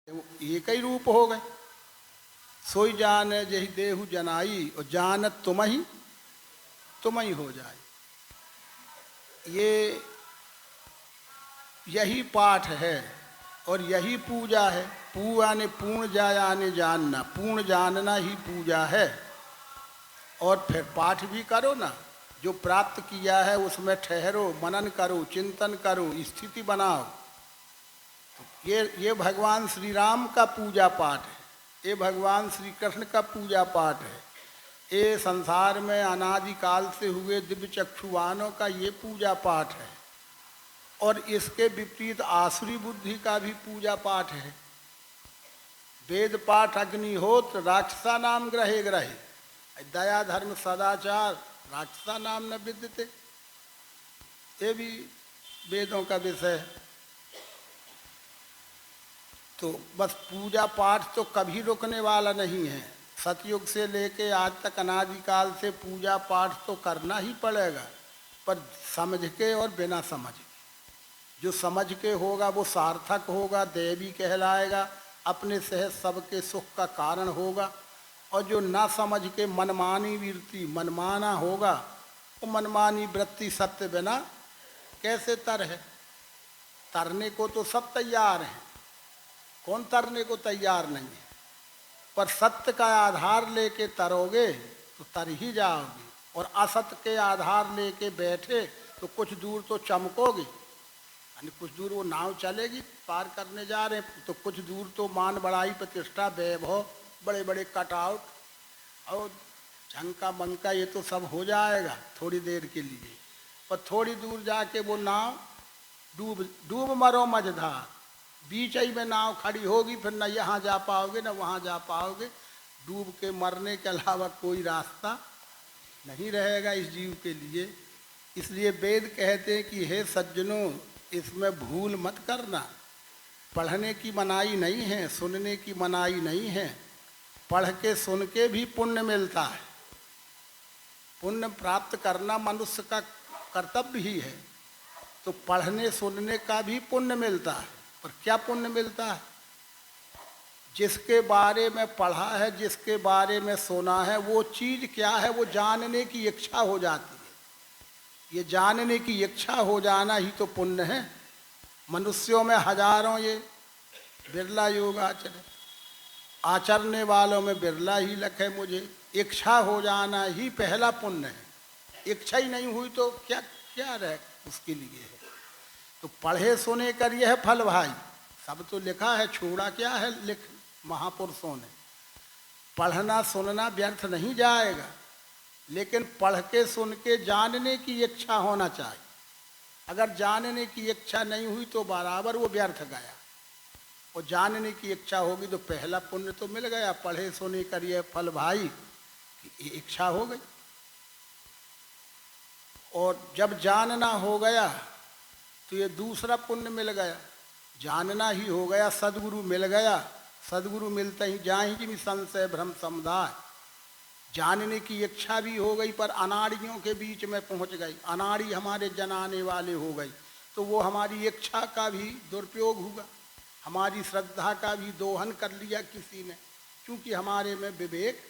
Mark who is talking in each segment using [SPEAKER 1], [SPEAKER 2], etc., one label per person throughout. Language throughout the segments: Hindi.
[SPEAKER 1] एक ही रूप हो गए। सोई जान जही देहु जनाई और जानत तुम ही हो जाए। यही पाठ है और यही पूजा है। पूजा ने पूर्ण जाने जानना, पूर्ण जानना ही पूजा है। और फिर पाठ भी करो ना, जो प्राप्त किया है उसमें ठहरो, मनन करो, चिंतन करो, स्थिति बनाओ। तो ये भगवान श्री राम का पूजा पाठ है, ये भगवान श्री कृष्ण का पूजा पाठ है, ये संसार में अनादिकाल से हुए दिव्य चक्षुवानों का ये पूजा पाठ है। और इसके विपरीत आसुरी बुद्धि का भी पूजा पाठ है। वेद पाठ अग्निहोत्र राक्षसा नाम ग्रहे ग्रहे, दया धर्म सदाचार राक्षसा नाम न विद्यते, ये भी वेदों का विषय है। तो बस पूजा पाठ तो कभी रुकने वाला नहीं है। सतयुग से लेके आज तक अनादिकाल से पूजा पाठ तो करना ही पड़ेगा, पर समझ के और बिना समझ के। जो समझ के होगा वो सार्थक होगा, देवी कहलाएगा, अपने सहज सबके सुख का कारण होगा। और जो ना समझ के मनमानी वृत्ति मनमाना होगा, वो मनमानी वृत्ति सत्य बिना कैसे तर है। तरने को तो सब तैयार हैं, कौन तरने को तैयार नहीं है, पर सत्य का आधार लेके तरोगे तो तर ही जाओगे। और असत्य के आधार लेके बैठे तो कुछ दूर तो चमकोगे, यानी कुछ दूर वो नाव चलेगी, पार करने जा रहे हैं तो कुछ दूर तो मान बढ़ाई प्रतिष्ठा वैभव बड़े बड़े कटआउट और झंका मंका ये तो सब हो जाएगा थोड़ी देर के लिए। पर थोड़ी दूर जाके वो नाव डूब मरो मझधार, बीच ही में नाव खड़ी होगी, फिर न यहाँ जा पाओगे न वहाँ जा पाओगे। डूब के मरने के अलावा कोई रास्ता नहीं रहेगा इस जीव के लिए। इसलिए वेद कहते हैं कि हे सज्जनों, इसमें भूल मत करना। पढ़ने की मनाही नहीं है, सुनने की मनाही नहीं है। पढ़ के सुन के भी पुण्य मिलता है। पुण्य प्राप्त करना मनुष्य का कर्तव्य ही है, तो पढ़ने सुनने का भी पुण्य मिलता है। पर क्या पुण्य मिलता है? जिसके बारे में पढ़ा है, जिसके बारे में सुना है, वो चीज़ क्या है वो जानने की इच्छा हो जाती है। ये जानने की इच्छा हो जाना ही तो पुण्य है। मनुष्यों में हजारों ये बिरला योग आचरने वालों में बिरला ही लख है मुझे। इच्छा हो जाना ही पहला पुण्य है। इच्छा ही नहीं हुई तो क्या क्या रह उसके लिए है। तो पढ़े सुने कर यह फल भाई, सब तो लिखा है, छोड़ा क्या है लिख महापुरुषों ने। पढ़ना सुनना व्यर्थ नहीं जाएगा, लेकिन पढ़ के सुन के जानने की इच्छा होना चाहिए। अगर जानने की इच्छा नहीं हुई तो बराबर वो व्यर्थ गया। और जानने की इच्छा होगी तो पहला पुण्य तो मिल गया। पढ़े सुने कर यह फल भाई, ये इच्छा हो गई। और जब जानना हो गया तो ये दूसरा पुण्य मिल गया। जानना ही हो गया, सदगुरु मिल गया। सदगुरु मिलते ही जाहि जिमि संशय भ्रम समुदाय। जानने की इच्छा भी हो गई, पर अनाड़ियों के बीच में पहुंच गई, अनाड़ी हमारे जनाने वाले हो गई, तो वो हमारी इच्छा का भी दुरुपयोग हुआ, हमारी श्रद्धा का भी दोहन कर लिया किसी ने। क्योंकि हमारे में विवेक,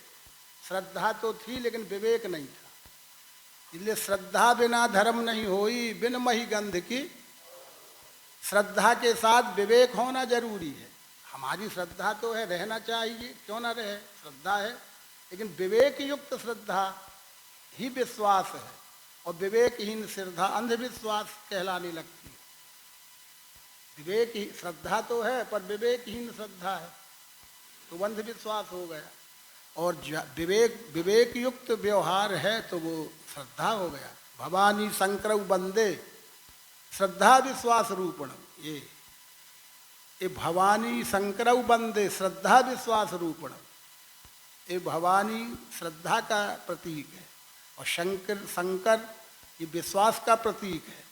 [SPEAKER 1] श्रद्धा तो थी लेकिन विवेक नहीं था। इसलिए श्रद्धा बिना धर्म नहीं होई, बिन मही गंध की। श्रद्धा के साथ विवेक होना जरूरी है। हमारी श्रद्धा तो है, रहना चाहिए, क्यों ना रहे, श्रद्धा है, लेकिन विवेक युक्त श्रद्धा ही विश्वास है। और विवेकहीन श्रद्धा अंधविश्वास कहलाने लगती है। विवेक ही श्रद्धा तो है, पर विवेकहीन श्रद्धा है तो अंधविश्वास हो गया। और विवेक युक्त व्यवहार है तो वो श्रद्धा हो गया। भवानी शंकर बंदे श्रद्धा विश्वास रूपण। ये भवानी शंकर बंदे श्रद्धा विश्वास रूपण। ये भवानी श्रद्धा का प्रतीक है और शंकर ये विश्वास का प्रतीक है।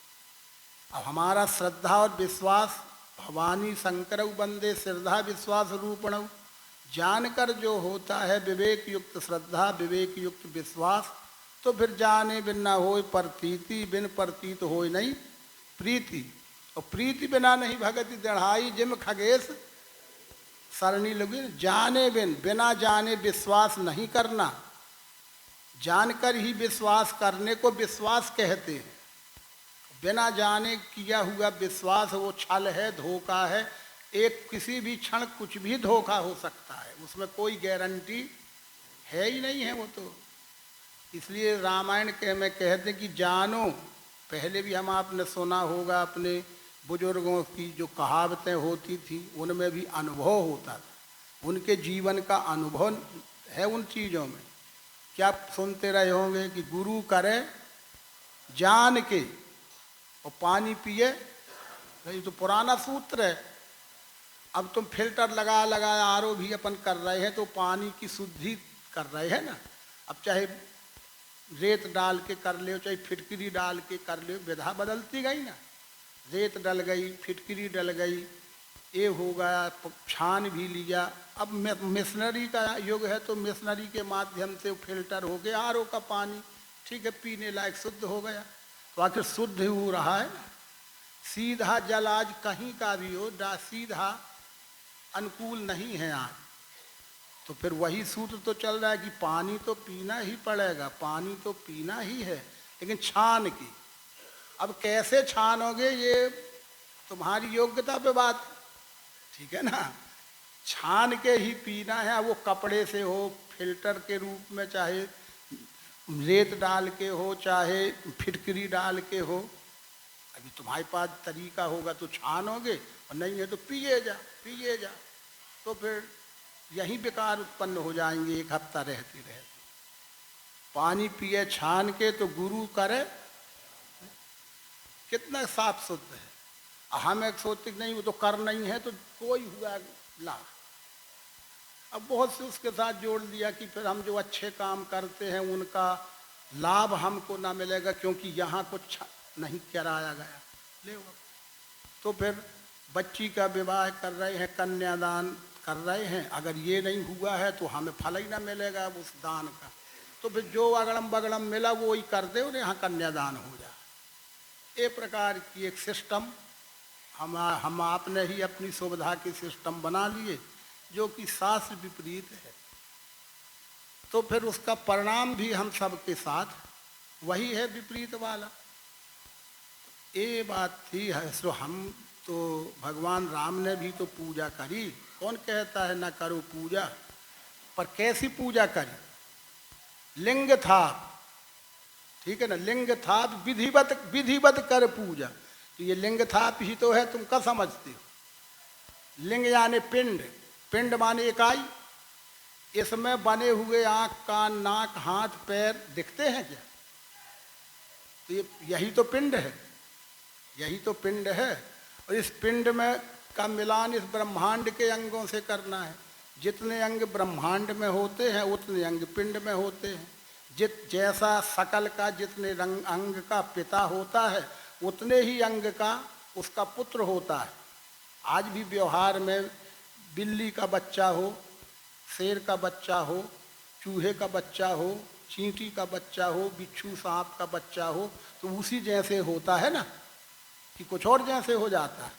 [SPEAKER 1] अब हमारा श्रद्धा और विश्वास, भवानी शंकर बंदे श्रद्धा विश्वास रूपण, जानकर जो होता है विवेक युक्त श्रद्धा विवेक युक्त विश्वास, तो फिर जाने बिन ना होय प्रतीति, बिन प्रतीत होय नहीं प्रीति। और प्रीति बिना नहीं भगति दढ़ाई, जिम खगेश सरणी लगी, जाने बिना जाने विश्वास नहीं करना, जानकर ही विश्वास करने को विश्वास कहते हैं। बिना जाने किया हुआ विश्वास वो छल है, धोखा है। एक किसी भी क्षण कुछ भी धोखा हो सकता है, उसमें कोई गारंटी है ही नहीं है वो तो। इसलिए रामायण के में कहते कि जानो, पहले भी हम आपने सुना होगा अपने बुजुर्गों की जो कहावतें होती थी उनमें भी अनुभव होता था, उनके जीवन का अनुभव है उन चीज़ों में। क्या आप सुनते रहे होंगे कि गुरु करे जान के और पानी पिए, ये तो पुराना सूत्र है। अब तुम फिल्टर लगा लगा आरओ भी अपन कर रहे हैं तो पानी की शुद्धि कर रहे हैं ना। अब चाहे रेत डाल के कर ले, चाहे फिटकरी डाल के कर ले, विधा बदलती गई ना। रेत डल गई, फिटकरी डल गई, ये हो गया, छान भी लिया। अब मिशनरी का युग है तो मिशनरी के माध्यम से फिल्टर हो गया आरओ का पानी, ठीक है, पीने लायक शुद्ध हो गया। तो आखिर शुद्ध ही हो रहा है। सीधा जल आज कहीं का भी हो, सीधा अनुकूल नहीं है आज। तो फिर वही सूत्र तो चल रहा है कि पानी तो पीना ही पड़ेगा, पानी तो पीना ही है, लेकिन छान के। अब कैसे छानोगे ये तुम्हारी योग्यता पे बात, ठीक है ना। छान के ही पीना है, वो कपड़े से हो, फिल्टर के रूप में, चाहे रेत डाल के हो, चाहे फिटकरी डाल के हो। अभी तुम्हारे पास तरीका होगा तो छानोगे, और नहीं है तो पिए जा। तो फिर यही बेकार उत्पन्न हो जाएंगे एक हफ्ता रहते रहते। पानी पिए छान के तो गुरु करे कितना साफ शुद्ध है। हम एक सोचते नहीं वो तो कर नहीं है तो कोई हुआ लाभ। अब बहुत से उसके साथ जोड़ दिया कि फिर हम जो अच्छे काम करते हैं उनका लाभ हमको ना मिलेगा क्योंकि यहाँ कुछ नहीं कराया गया। ले तो फिर बच्ची का विवाह कर रहे हैं, कन्यादान कर रहे हैं, अगर ये नहीं हुआ है तो हमें फल ही ना मिलेगा उस दान का। तो फिर जो अगड़म बगड़म मिला वो ही कर दे और यहाँ कन्यादान हो जाए। एक प्रकार की एक सिस्टम हम आपने ही अपनी सुविधा की सिस्टम बना लिए जो कि शास्त्र विपरीत है। तो फिर उसका परिणाम भी हम सबके साथ वही है, विपरीत वाला। ये बात थी है। सो हम तो भगवान राम ने भी तो पूजा करी, कौन कहता है ना करो पूजा, पर कैसी पूजा करी? लिंग था, ठीक है ना, लिंग था विधिवत कर पूजा। तो ये लिंग था ही तो है, तुम क्या समझते हो? लिंग यानी पिंड, पिंड माने इकाई। इसमें बने हुए आँख कान नाक हाथ पैर दिखते हैं क्या? तो यही तो पिंड है, यही तो पिंड है। और इस पिंड में का मिलान इस ब्रह्मांड के अंगों से करना है। जितने अंग ब्रह्मांड में होते हैं उतने अंग पिंड में होते हैं। जैसा सकल का जितने अंग का पिता होता है उतने ही अंग का उसका पुत्र होता है। आज भी व्यवहार में बिल्ली का बच्चा हो, शेर का बच्चा हो, चूहे का बच्चा हो, चींटी का बच्चा हो, बिच्छू सांप का बच्चा हो, तो उसी जैसे होता है ना, कि कुछ और जैसे हो जाता है।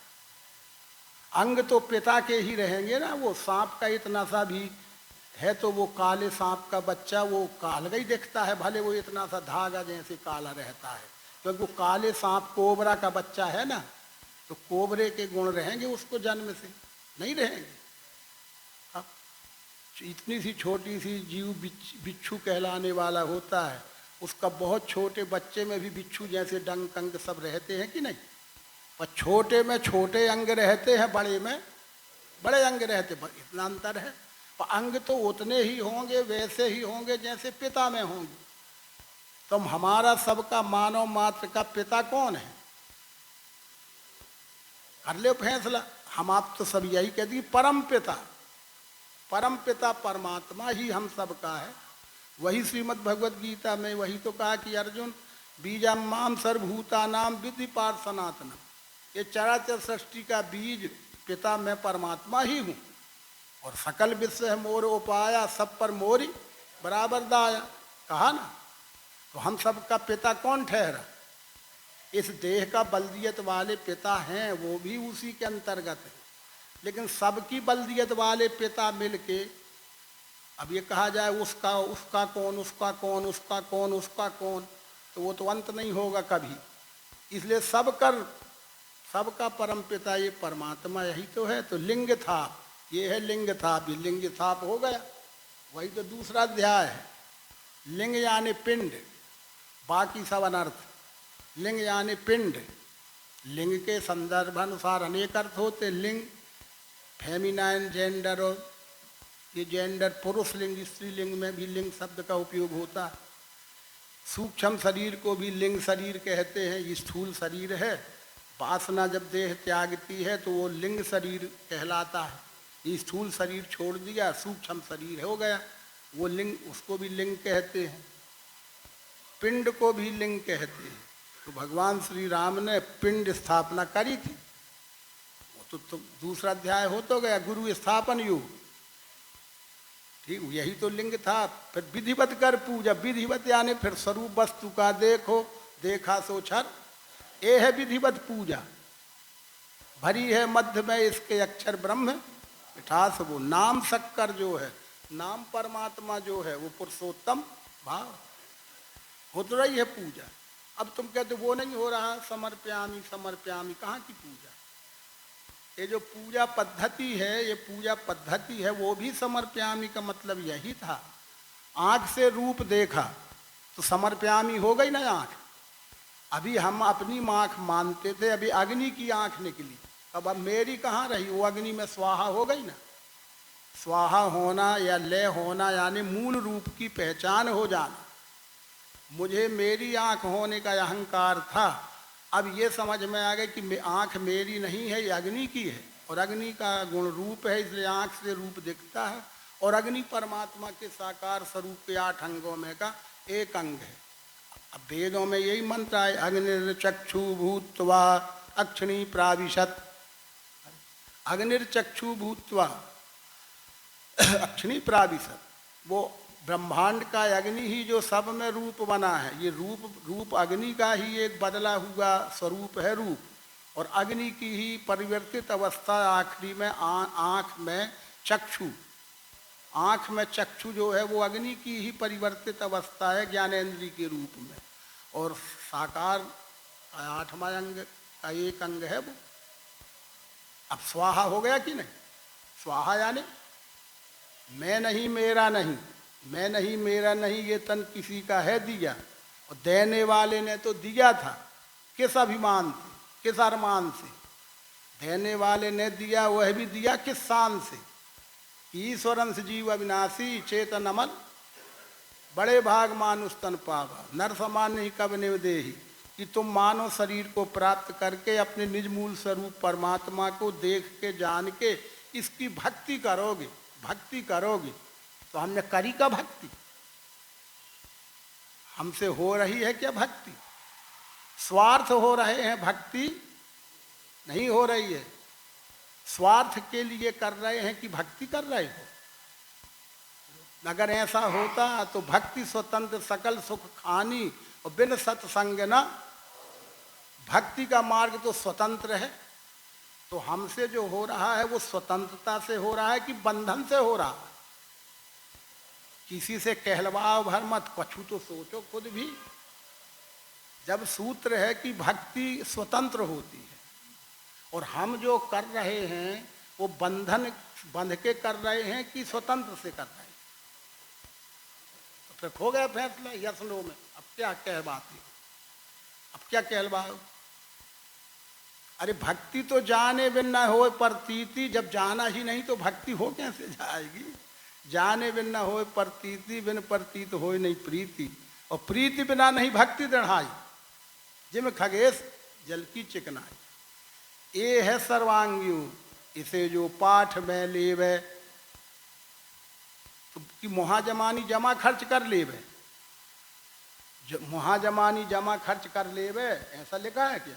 [SPEAKER 1] अंग तो पिता के ही रहेंगे ना। वो सांप का इतना सा भी है तो वो काले सांप का बच्चा वो कालगा ही दिखता है, भले वो इतना सा धागा जैसे काला रहता है, क्योंकि वो काले सांप कोबरा का बच्चा है ना, तो कोबरे के गुण रहेंगे उसको जन्म से, नहीं रहेंगे। अब इतनी सी छोटी सी जीव बिच्छू कहलाने वाला होता है, उसका बहुत छोटे बच्चे में भी बिच्छू जैसे डंक अंग सब रहते हैं कि नहीं? पर छोटे में छोटे अंग रहते हैं, बड़े में बड़े अंग रहते, इतना अंतर है। पर अंग तो उतने ही होंगे, वैसे ही होंगे जैसे पिता में होंगे। तो हमारा सबका मानव मात्र का पिता कौन है? कर ले फैसला। हम आप तो सब यही कहते हैं परम पिता, परम पिता परमात्मा ही हम सबका है। वही श्रीमद् भगवद गीता में वही तो कहा कि अर्जुन बीजम माम सर्वभूता नाम विधि पार्थ सनातनम। ये चराचर सृष्टि का बीज पिता मैं परमात्मा ही हूँ, और सकल विश्व है मोर उपाया, सब पर मोरी बराबर दाया, कहा ना। तो हम सबका पिता कौन ठहरा? इस देह का बल्दियत वाले पिता हैं, वो भी उसी के अंतर्गत है। लेकिन सबकी बल्दियत वाले पिता मिलके, अब ये कहा जाए उसका उसका कौन, उसका कौन, उसका कौन, उसका कौन, तो वो तो अंत नहीं होगा कभी। इसलिए सबका परम पिता ये परमात्मा यही तो है। तो लिंग था, ये है लिंग था, भी लिंग थाप हो गया, वही तो दूसरा अध्याय है। लिंग यानी पिंड, बाकी सब अनर्थ। लिंग यानी पिंड, लिंग के संदर्भ अनुसार अनेक अर्थ होते। लिंग फेमिनाइन जेंडर, और ये जेंडर पुरुष लिंग, स्त्रीलिंग में भी लिंग शब्द का उपयोग होता है। सूक्ष्म शरीर को भी लिंग शरीर कहते हैं। ये स्थूल शरीर है, वासना जब देह त्यागती है तो वो लिंग शरीर कहलाता है। ये स्थूल शरीर छोड़ दिया, सूक्ष्म शरीर हो गया, वो लिंग, उसको भी लिंग कहते हैं। पिंड को भी लिंग कहते हैं। तो भगवान श्री राम ने पिंड स्थापना करी थी, वो तो दूसरा अध्याय हो तो गया, गुरु स्थापन युग, ठीक, यही तो लिंग था। फिर विधिवत कर पूजा, विधिवत यानी फिर स्वरूप वस्तु का देखो, देखा सो छर, ये है विधिवत पूजा। भरी है मध्य में इसके अक्षर ब्रह्म, मिठास वो नाम शक्कर जो है, नाम परमात्मा जो है वो पुरुषोत्तम भाव, हो तो रही है पूजा। अब तुम कहते वो नहीं हो रहा, समर्प्यामी समर्प्यामी, कहाँ की पूजा? ये जो पूजा पद्धति है, ये पूजा पद्धति है, वो भी समर्प्यामी का मतलब यही था। आँख से रूप देखा तो समर्प्यामी हो गई ना आँख। अभी हम अपनी आँख मानते थे, अभी अग्नि की आँख निकली, अब मेरी कहाँ रही? वो अग्नि में स्वाहा हो गई ना। स्वाहा होना या लय होना यानी मूल रूप की पहचान हो जाना। मुझे मेरी आँख होने का अहंकार था, अब ये समझ में आ गया कि आँख मेरी नहीं है, ये अग्नि की है, और अग्नि का गुण रूप है, इसलिए आँख से रूप दिखता है। और अग्नि परमात्मा के साकार स्वरूप के 8 अंगों में का एक अंग है। अब वेदों में यही मंत्र है, अग्निर्चक्षु भूत्वा अक्षिणी प्राविशत, अग्निर्चक्षु भूत्वा अक्षिणी प्राविशत। वो ब्रह्मांड का अग्नि ही जो सब में रूप बना है, ये रूप अग्नि का ही एक बदला हुआ स्वरूप है रूप, और अग्नि की ही परिवर्तित अवस्था आखिरी में आँख में चक्षु, आँख में चक्षु जो है वो अग्नि की ही परिवर्तित अवस्था है ज्ञानेंद्रिय के रूप में। और साकार 8वां अंग का एक अंग है वो। अब स्वाहा हो गया कि नहीं? स्वाहा यानी मैं नहीं मेरा नहीं, मैं नहीं मेरा नहीं, ये तन किसी का है दिया, और देने वाले ने तो दिया था किस अभिमान से, किस अरमान से? देने वाले ने दिया, वह भी दिया किस शान से? ईश्वरंस जीव अविनाशी चेतन अमल, बड़े भाग मानुष तन पावा, नर समान ही कब निव देही। कि तुम मानव शरीर को प्राप्त करके अपने निज मूल स्वरूप परमात्मा को देख के जान के इसकी भक्ति करोगे, भक्ति करोगे। तो हमने करी का भक्ति? हमसे हो रही है क्या भक्ति? स्वार्थ हो रहे हैं, भक्ति नहीं हो रही है। स्वार्थ के लिए कर रहे हैं कि भक्ति कर रहे हो? अगर ऐसा होता तो भक्ति स्वतंत्र सकल सुख खानी, और बिन सत्संग न, भक्ति का मार्ग तो स्वतंत्र है। तो हमसे जो हो रहा है वो स्वतंत्रता से हो रहा है कि बंधन से हो रहा है? किसी से कहलवाओ भर मत, कछु तो सोचो खुद भी। जब सूत्र है कि भक्ति स्वतंत्र होती है, और हम जो कर रहे हैं वो बंधन बंध के कर रहे हैं कि स्वतंत्र से कर रहे हैं, तो फिर हो गया फैसला यस नो में। अब क्या कहबाती, अब क्या कहलवाओ? अरे भक्ति तो जाने बिन न हो प्रतीति, जब जाना ही नहीं तो भक्ति हो कैसे जाएगी? जाने बिन न हो प्रतीति, बिन प्रतीत हो नहीं प्रीति, और प्रीति बिना नहीं भक्ति दृढ़ाई, जिम खगेश जल की चिकनाई। ये है सर्वांगियों, इसे जो पाठ में लेवे, तो कि मुहाजमानी जमा खर्च कर लेवे, मुहाजमानी जमा खर्च कर लेवे, ऐसा लिखा है क्या?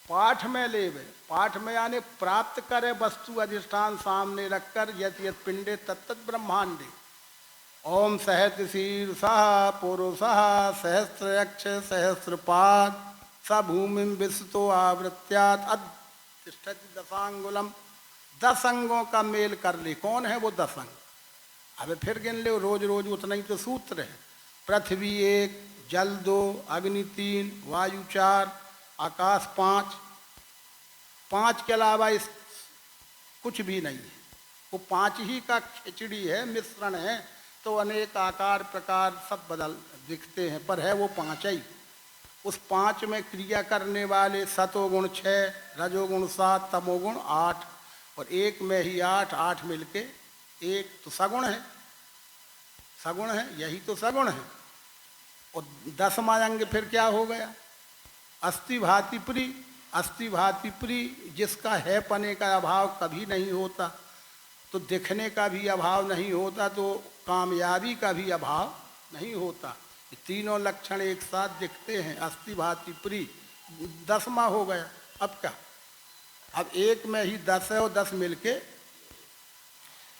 [SPEAKER 1] पाठ में लेवे, पाठ में यानी प्राप्त करे वस्तु अधिष्ठान सामने रखकर, यत यत पिंडे तत्त ब्रह्मांडे। ओम सहस्र शीर्षः पुरुषः सहस्र अक्ष सहस्रपाद स भूमिं विस्ततो आवृत्यात् तिष्ठति दशांगुलम, 10 अंगों का मेल कर ले। कौन है वो 10 अंग? अब फिर गिन ले, रोज रोज उतना ही तो सूत्र है। पृथ्वी 1, जल 2, अग्नि 3, वायु 4, आकाश 5। 5 के अलावा इस कुछ भी नहीं है। वो 5 ही का खिचड़ी है, मिश्रण है। तो अनेक आकार प्रकार सब बदल दिखते हैं, पर है वो 5 ही। उस 5 में क्रिया करने वाले सतोगुण 6, रजोगुण 7, तमोगुण 8, और एक में ही 8, 8 मिलके एक तो सगुण है। सगुण है, यही तो सगुण है। और 10वां अंग फिर क्या हो गया? अस्थि भाति प्री। अस्थि भाति प्री, जिसका है पने का अभाव कभी नहीं होता, तो दिखने का भी अभाव नहीं होता, तो कामयाबी का भी अभाव नहीं होता। ये तीनों लक्षण एक साथ दिखते हैं। अस्थि भाति प्री 10वां हो गया। अब क्या? अब एक में ही 10 है और 10 मिलके,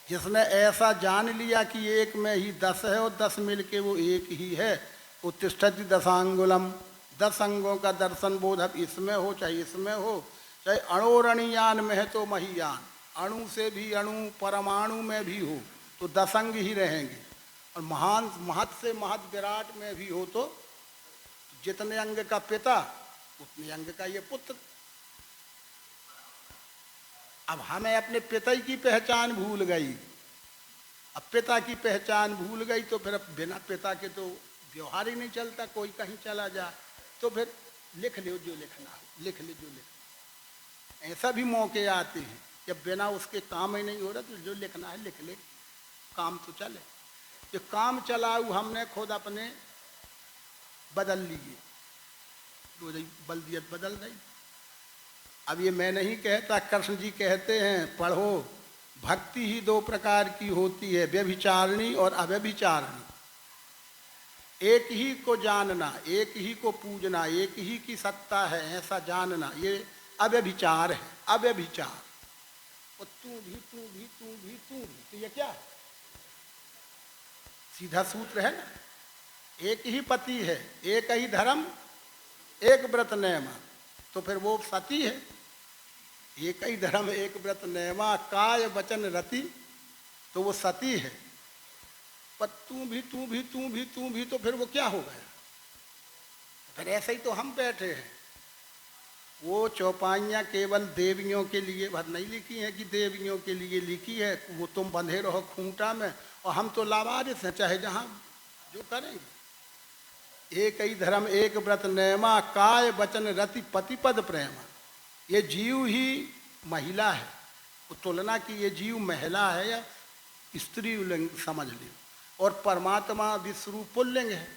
[SPEAKER 1] जिसने ऐसा जान लिया कि एक में ही 10 है और 10 मिलके वो एक ही है, वो तिष्ठति दशांगुलम, 10 अंगों का दर्शन बोध। अब इसमें हो चाहे इसमें हो, चाहे अणोरणीयान में है तो महियान, अणु से भी अणु, परमाणु में भी हो तो 10 अंग ही रहेंगे। और महान महत से महत विराट में भी हो तो जितने अंग का पिता उतने अंग का ये पुत्र। अब हमें अपने पिता की पहचान भूल गई। अब पिता की पहचान भूल गई तो फिर बिना पिता के तो व्यवहार ही नहीं चलता। कोई कहीं चला जाए तो फिर लिख लो जो लिखना हो, लिख ले जो लिखना। ऐसा भी मौके आते हैं जब बिना उसके काम ही नहीं हो रहा, तो जो लिखना है लिख ले, काम तो चले। जो काम चलाऊ हमने खुद अपने बदल लिए, बल्दियत बदल रही। अब ये मैं नहीं कहता, कृष्ण जी कहते हैं पढ़ो, भक्ति ही 2 प्रकार की होती है, व्यभिचारिणी और अव्यभिचारिणी। एक ही को जानना, एक ही को पूजना, एक ही की सत्ता है ऐसा जानना, ये अव्यभिचार है। अव्यभिचार। और तू भी तू भी तू भी तू भी, तो ये क्या है? सीधा सूत्र है ना। एक ही पति है, एक ही धर्म, एक व्रत नेमा, तो फिर वो सती है। एक ही धर्म, एक व्रत नेमा, काय वचन रति, तो वो सती है। पर तू भी तू भी तू भी तू भी, तो फिर वो क्या हो गया? फिर ऐसे ही तो हम बैठे हैं। वो चौपाइयाँ केवल देवियों के लिए भर नहीं लिखी हैं कि देवियों के लिए लिखी है। वो तुम बंधे रहो खूंटा में और हम तो लावारिस हैं, चाहे जहाँ जो करेंगे। एक ही धर्म, एक व्रत नेमा, काय वचन रति, पति पद प्रेमा। ये जीव ही महिला है। वो तुलना की ये जीव महिला है या स्त्री लिंग समझ ली, और परमात्मा विश्वरूप पुल्लिंग है।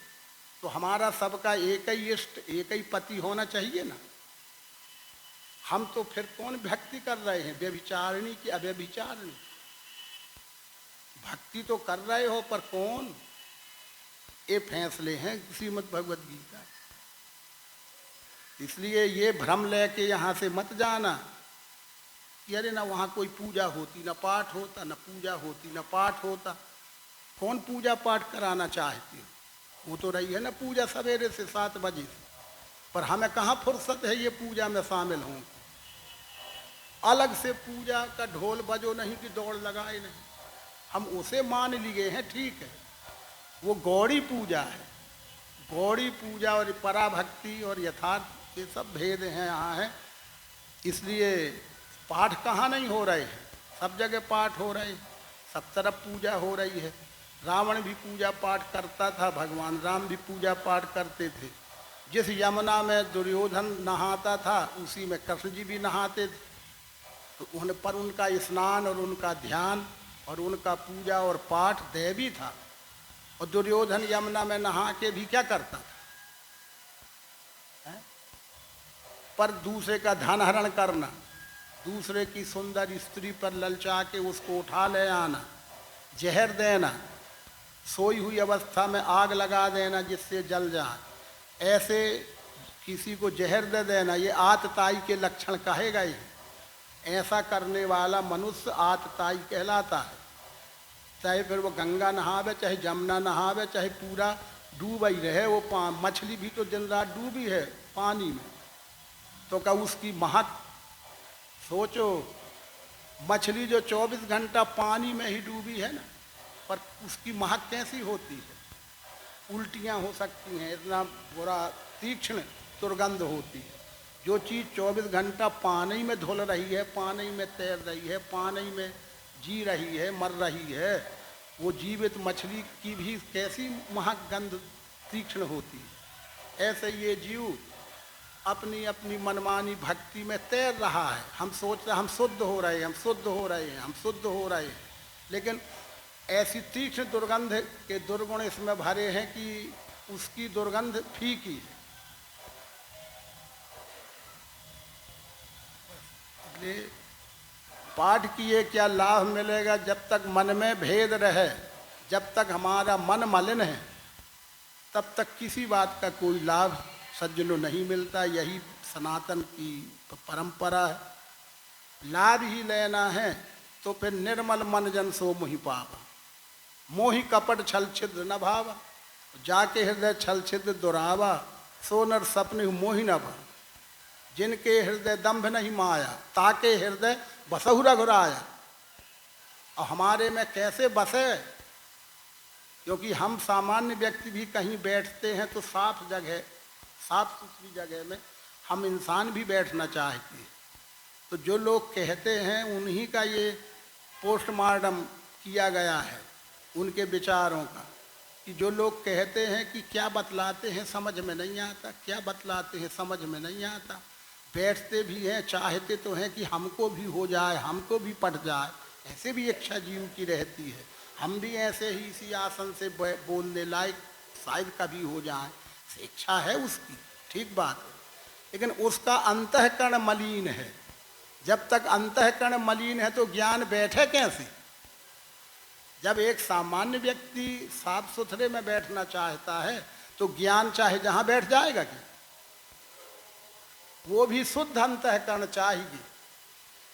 [SPEAKER 1] तो हमारा सबका एक ही इष्ट, एक ही पति होना चाहिए ना। हम तो फिर कौन भक्ति कर रहे हैं? व्यभिचारिणी की अव्यभिचारिणी? भक्ति तो कर रहे हो, पर कौन? ये फैसले हैं श्रीमद् भगवद गीता। इसलिए ये भ्रम लेके यहाँ से मत जाना कि अरे ना वहाँ कोई पूजा होती, ना पाठ होता, ना पूजा होती, ना पाठ होता। कौन पूजा पाठ कराना चाहती हो? वो तो रही है ना पूजा सवेरे से 7 बजे से, पर हमें कहाँ फुर्सत है ये पूजा में शामिल हों। अलग से पूजा का ढोल बजो नहीं कि दौड़ लगाए नहीं, हम उसे मान लिए हैं, ठीक है। वो गौड़ी पूजा है। गौड़ी पूजा और पराभक्ति और यथार्थ, ये सब भेद हैं यहाँ है। इसलिए पाठ कहाँ नहीं हो रहे हैं, सब जगह पाठ हो रहे हैं, सब तरफ पूजा हो रही है। रावण भी पूजा पाठ करता था, भगवान राम भी पूजा पाठ करते थे। जिस यमुना में दुर्योधन नहाता था उसी में कृष्ण जी भी नहाते थे। तो उन पर उनका स्नान और उनका ध्यान और उनका पूजा और पाठ दैवी था। और दुर्योधन यमुना में नहा के भी क्या करता था? पर दूसरे का धन हरण करना, दूसरे की सुंदर स्त्री पर ललचा के उसको उठा ले आना, जहर देना, सोई हुई अवस्था में आग लगा देना जिससे जल जाए, ऐसे किसी को जहर दे देना, ये आतताई के लक्षण कहेगा ही। ऐसा करने वाला मनुष्य आतताई कहलाता है। चाहे फिर वो गंगा नहावे, चाहे जमुना नहावे, चाहे पूरा डूब ही रहे। वो मछली भी तो दिन रात डूबी है पानी में, तो क्या उसकी महक सोचो, मछली जो 24 घंटा पानी में ही डूबी है ना, पर उसकी महक कैसी होती है, उल्टियाँ हो सकती हैं, इतना बुरा तीक्ष्ण दुर्गंध होती है। जो चीज़ 24 घंटा पानी में धुल रही है, पानी में तैर रही है, पानी में जी रही है, मर रही है, वो जीवित मछली की भी कैसी महक गंध तीक्ष्ण होती है। ऐसे ये जीव अपनी अपनी मनमानी भक्ति में तैर रहा है। हम सोच रहे हम शुद्ध हो रहे हैं, हम शुद्ध हो रहे हैं, हम शुद्ध हो रहे हैं, लेकिन ऐसी तीक्ष्ण दुर्गंध के दुर्गुण इसमें भरे हैं कि उसकी दुर्गंध फीकी है। इसलिए पाठ किए क्या लाभ मिलेगा, जब तक मन में भेद रहे, जब तक हमारा मन मलिन है, तब तक किसी बात का कोई लाभ सज्जनों नहीं मिलता। यही सनातन की परंपरा है। लाभ ही लेना है तो फिर निर्मल मन जन सो मोहि पावा, मोहि कपट छल छिद्र न भावा, जाके हृदय छल छिद्र दुरावा, सो नर सपने मोहि न भा, जिनके हृदय दंभ नहीं माया, ताके हृदय बसहु रघुराया। और हमारे में कैसे बसे, क्योंकि हम सामान्य व्यक्ति भी कहीं बैठते हैं तो साफ जगह, साफ सुथरी जगह में हम इंसान भी बैठना चाहते हैं। तो जो लोग कहते हैं उन्हीं का ये पोस्टमार्टम किया गया है, उनके विचारों का, कि जो लोग कहते हैं कि क्या बतलाते हैं समझ में नहीं आता, क्या बतलाते हैं समझ में नहीं आता, बैठते भी हैं, चाहते तो हैं कि हमको भी हो जाए, हमको भी पट जाए, ऐसे भी इच्छा जीव की रहती है। हम भी ऐसे ही इसी आसन से बोलने लायक शायद कभी हो जाए, इच्छा है उसकी, ठीक बात है, लेकिन उसका अंतःकरण मलिन है। जब तक अंतःकरण मलिन है तो ज्ञान बैठे कैसे। जब एक सामान्य व्यक्ति साफ सुथरे में बैठना चाहता है तो ज्ञान चाहे जहाँ बैठ जाएगा कि वो भी शुद्ध अंतःकरण चाहिए।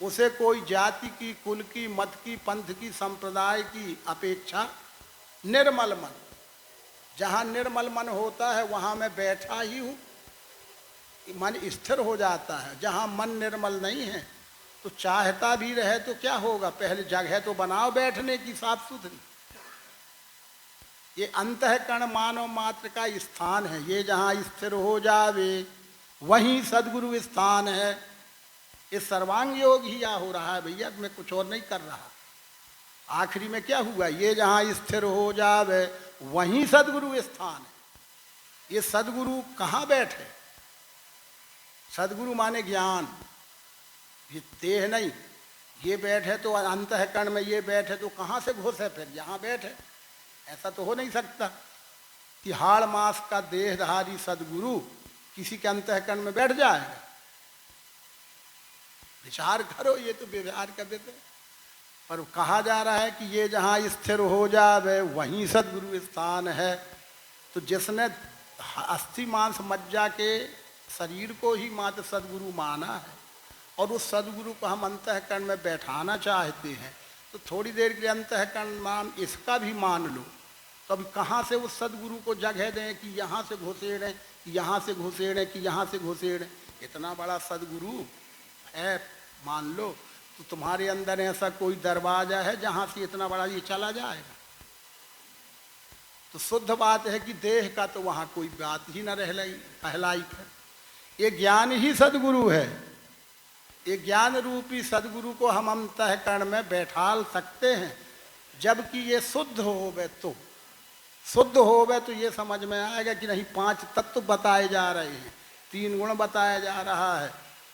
[SPEAKER 1] उसे कोई जाति की, कुल की, मत की, पंथ की, संप्रदाय की अपेक्षा निर्मल मन, जहाँ निर्मल मन होता है वहाँ मैं बैठा ही हूँ, मन स्थिर हो जाता है। जहाँ मन निर्मल नहीं है तो चाहता भी रहे तो क्या होगा, पहले जगह तो बनाओ बैठने की साफ सुथरी। ये अंतःकरण मानव मात्र का स्थान है, ये जहाँ स्थिर हो जावे वहीं सदगुरु स्थान है। ये सर्वांग योग ही या हो रहा है भैया, मैं कुछ और नहीं कर रहा। आखिरी में क्या हुआ, ये जहाँ स्थिर हो जावे वहीं सदगुरु स्थान है। ये सदगुरु कहाँ बैठे, सदगुरु माने ज्ञान, ये देह नहीं। ये बैठे तो अंतःकरण में, ये बैठे तो कहाँ से घुसे, फिर यहाँ बैठे। ऐसा तो हो नहीं सकता कि हाड़ मास का देहधारी सदगुरु किसी के अंतःकरण में बैठ जाएगा। विचार करो, ये तो विचार कर देते। पर कहा जा रहा है कि ये जहाँ स्थिर हो जावे वहीं सदगुरु स्थान है। तो जिसने अस्थि मांस मज्जा के शरीर को ही मात्र सदगुरु माना है और उस सदगुरु को हम अंतःकरण में बैठाना चाहते हैं, तो थोड़ी देर के लिए अंतःकरण मान इसका भी मान लो। तो अभी कहाँ से उस सदगुरु को जगह दें कि यहाँ से घुसेड़ें, कि यहाँ से घुसेड़ें, कि यहाँ से घुसेड़ें। इतना बड़ा सदगुरु है मान लो, तो तुम्हारे अंदर ऐसा कोई दरवाजा है जहाँ से इतना बड़ा ये चला जाएगा। तो शुद्ध बात है कि देह का तो वहाँ कोई बात ही न रह कहलाई है। ये ज्ञान ही सदगुरु है। ये ज्ञान रूपी सदगुरु को हम अंतःकरण में बैठाल सकते हैं, जबकि ये शुद्ध होवे तो, शुद्ध होवे तो ये समझ में आएगा कि नहीं 5 तत्व बताए जा रहे हैं, 3 गुण बताया जा रहा है,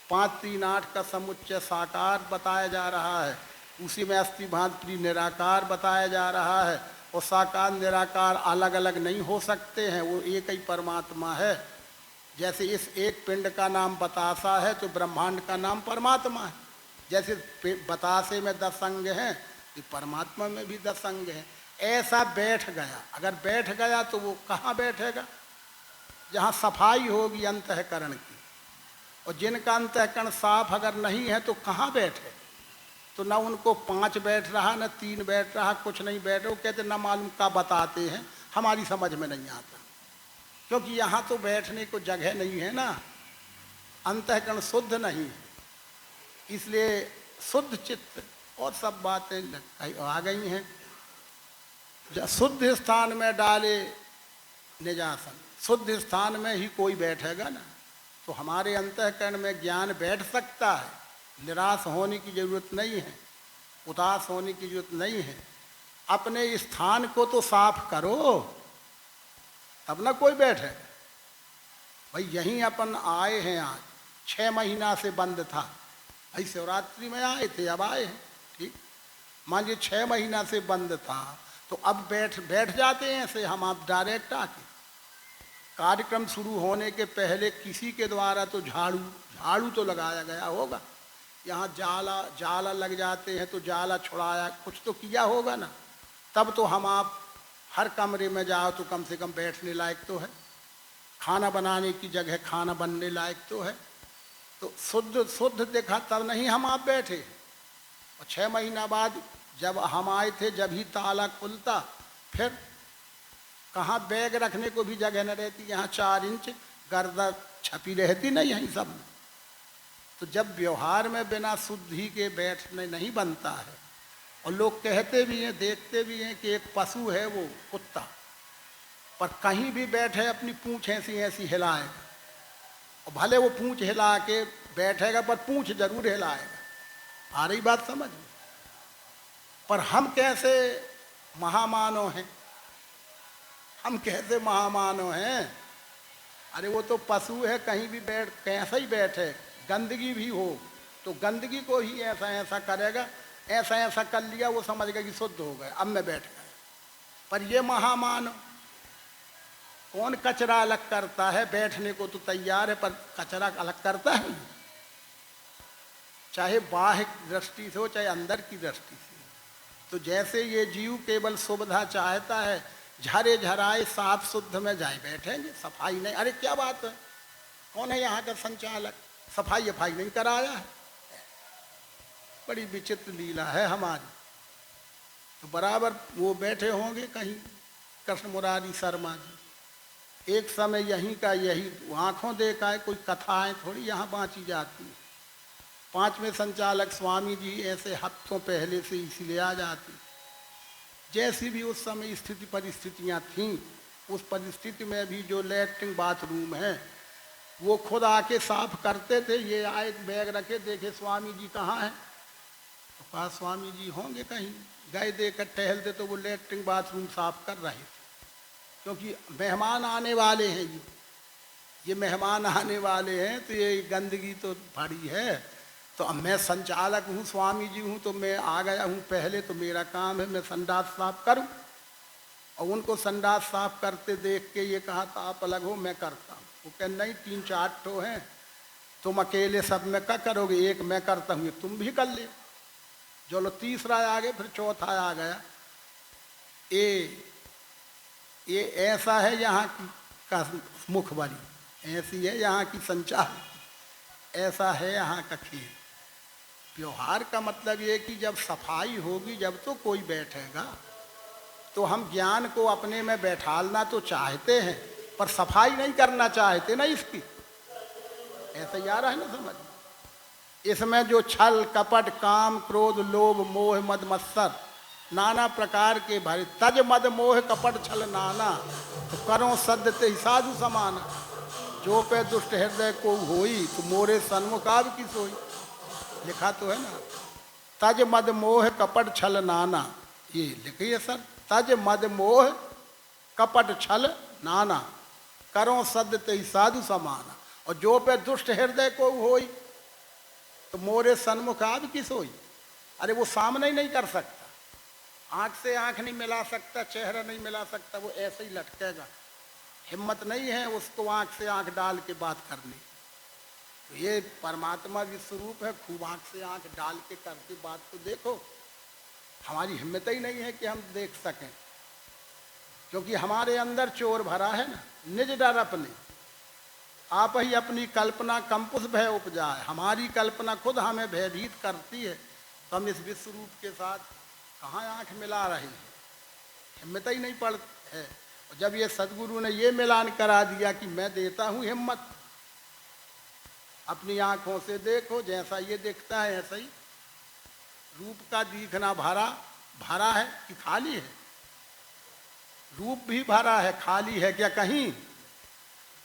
[SPEAKER 1] 5 3 8 का समुच्चय साकार बताया जा रहा है, उसी में अस्थि भांति निराकार बताया जा रहा है। और साकार निराकार अलग अलग नहीं हो सकते हैं, वो एक ही परमात्मा है। जैसे इस एक पिंड का नाम बतासा है तो ब्रह्मांड का नाम परमात्मा है। जैसे बतासे में 10 अंग हैं तो परमात्मा में भी 10 अंग हैं। ऐसा बैठ गया, अगर बैठ गया तो वो कहाँ बैठेगा, जहाँ सफाई होगी अंतःकरण की। और जिनका अंतःकरण साफ अगर नहीं है तो कहाँ बैठे, तो ना उनको 5 बैठ रहा, न 3 बैठ रहा, कुछ नहीं बैठ रहा। वो कहते ना मालूम क्या बताते हैं, हमारी समझ में नहीं आता, क्योंकि यहाँ तो बैठने को जगह नहीं है ना, अंतःकरण शुद्ध नहीं है। इसलिए शुद्ध चित्त और सब बातें आ गई हैं। शुद्ध स्थान में डाले निजासन, शुद्ध स्थान में ही कोई बैठेगा ना, तो हमारे अंतःकरण में ज्ञान बैठ सकता है। निराश होने की जरूरत नहीं है, उदास होने की जरूरत नहीं है। अपने स्थान को तो साफ करो, तब ना कोई बैठेगा। भाई यहीं अपन आए हैं, आज 6 महीना से बंद था। भाई शिवरात्रि में आए थे, अब आए हैं, ठीक। मान लीजिए 6 महीना से बंद था, तो अब बैठ जाते हैं ऐसे हम आप डायरेक्ट आके। कार्यक्रम शुरू होने के पहले किसी के द्वारा तो झाड़ू तो लगाया गया होगा, यहाँ जाला लग जाते हैं तो जाला छुड़ाया, कुछ तो किया होगा ना। तब तो हम आप हर कमरे में जाओ तो कम से कम बैठने लायक तो है, खाना बनाने की जगह खाना बनने लायक तो है। तो शुद्ध देखा तब नहीं हम आप बैठे। और 6 महीना बाद जब हम आए थे, जब ही ताला खुलता, फिर कहाँ बैग रखने को भी जगह न रहती, यहाँ 4 इंच गर्दा छपी रहती नहीं यहीं सब में। तो जब व्यवहार में बिना शुद्धि के बैठने नहीं बनता है, और लोग कहते भी हैं, देखते भी हैं कि एक पशु है वो कुत्ता, पर कहीं भी बैठे अपनी पूंछ ऐसी ऐसी हिलाएगा, और भले वो पूंछ हिला के बैठेगा पर पूंछ जरूर हिलाएगा। आ रही बात समझ में? पर हम कैसे महामानव हैं, हम कैसे महामानव हैं। अरे वो तो पशु है, कहीं भी बैठ कैसा ही बैठे, गंदगी भी हो तो गंदगी को ही ऐसा ऐसा करेगा, ऐसा ऐसा कर लिया, वो समझेगा कि शुद्ध हो गए, अब मैं बैठ गया। पर ये महामानव कौन कचरा अलग करता है? बैठने को तो तैयार है, पर कचरा अलग करता है, चाहे बाह्य दृष्टि से हो चाहे अंदर की दृष्टि से। तो जैसे ये जीव केवल सुविधा चाहता है, झरे झराए साफ शुद्ध में जाए बैठेंगे, सफाई नहीं। अरे क्या बात है, कौन है यहाँ का संचालक, सफाई नहीं कराया है? बड़ी विचित्र लीला है हमारी। तो बराबर वो बैठे होंगे कहीं कृष्ण मुरारी शर्मा जी, एक समय यहीं का यही आंखों देखा है, कोई कथाएं थोड़ी यहाँ बाँची जाती हैं। 5वें संचालक स्वामी जी ऐसे हफ्तों पहले से इसीलिए आ जाती। जैसी भी उस समय स्थिति परिस्थितियाँ थीं, उस परिस्थिति में भी जो लैट्रिन बाथरूम है वो खुद आके साफ करते थे। ये आए बैग रखे, देखे स्वामी जी कहाँ हैं, तो कहा स्वामी जी होंगे कहीं, गए देकर टहलते तो वो लैट्रिन बाथरूम साफ कर रहे थे, क्योंकि मेहमान आने वाले हैं। ये मेहमान आने वाले हैं तो ये गंदगी तो बड़ी है, तो अब मैं संचालक हूँ, स्वामी जी हूँ, तो मैं आ गया हूँ पहले, तो मेरा काम है मैं संडास साफ करूँ। और उनको संडास साफ करते देख के ये कहा था आप अलग हो, मैं करता हूँ। वो कह नहीं 3-4 ठो हैं, तुम अकेले सब में क्या करोगे, एक मैं करता हूँ, तुम भी कर ले। जो लो तीसरा आ गया, फिर चौथा आ गया। ये ऐसा है यहाँ की का मुखबरी, ऐसी है यहाँ की संचार, ऐसा है यहाँ का खेल। व्यवहार का मतलब ये कि जब सफाई होगी जब तो कोई बैठेगा। तो हम ज्ञान को अपने में बैठालना तो चाहते हैं, पर सफाई नहीं करना चाहते ना इसकी। ऐसा ही आ रहा है ना समझ। इसमें जो छल कपट काम क्रोध लोभ मोह मद मत्सर नाना प्रकार के भरे, तज मद मोह कपट छल नाना, तो करो सद्य ते साधु समाना। जो पे दुष्ट हृदय को होई, तो मोरे सन्मुख आव की सोई। लिखा तो है ना, तज मद मोह कपट छल नाना, ये लिखिए सर, तज मद मोह कपट छल नाना, करो सद्य ते साधु समाना। और जो पे दुष्ट हृदय को होई, तो मोरे सन्मुख आव की सोई। अरे वो सामने ही नहीं कर सकता, आंख से आंख नहीं मिला सकता, चेहरा नहीं मिला सकता, वो ऐसे ही लटकेगा। हिम्मत नहीं है उसको आंख से आंख डाल के बात करनी। तो ये परमात्मा की स्वरूप है, खूब आंख से आंख डाल के करके बात तो देखो। हमारी हिम्मत ही नहीं है कि हम देख सकें, क्योंकि हमारे अंदर चोर भरा है ना, निज डर अपने। आप ही अपनी कल्पना कंपुस भय उपजाए। हमारी कल्पना खुद हमें भयभीत करती है, तो हम इस विश्व रूप के साथ कहाँ आंख मिला रहे हैं, हिम्मत ही नहीं पड़ है। और जब ये सदगुरु ने ये मिलान करा दिया कि मैं देता हूँ हिम्मत, अपनी आंखों से देखो, जैसा ये दिखता है ऐसा ही। रूप का दिखना भरा भरा है कि खाली है? रूप भी भरा है, खाली है क्या कहीं?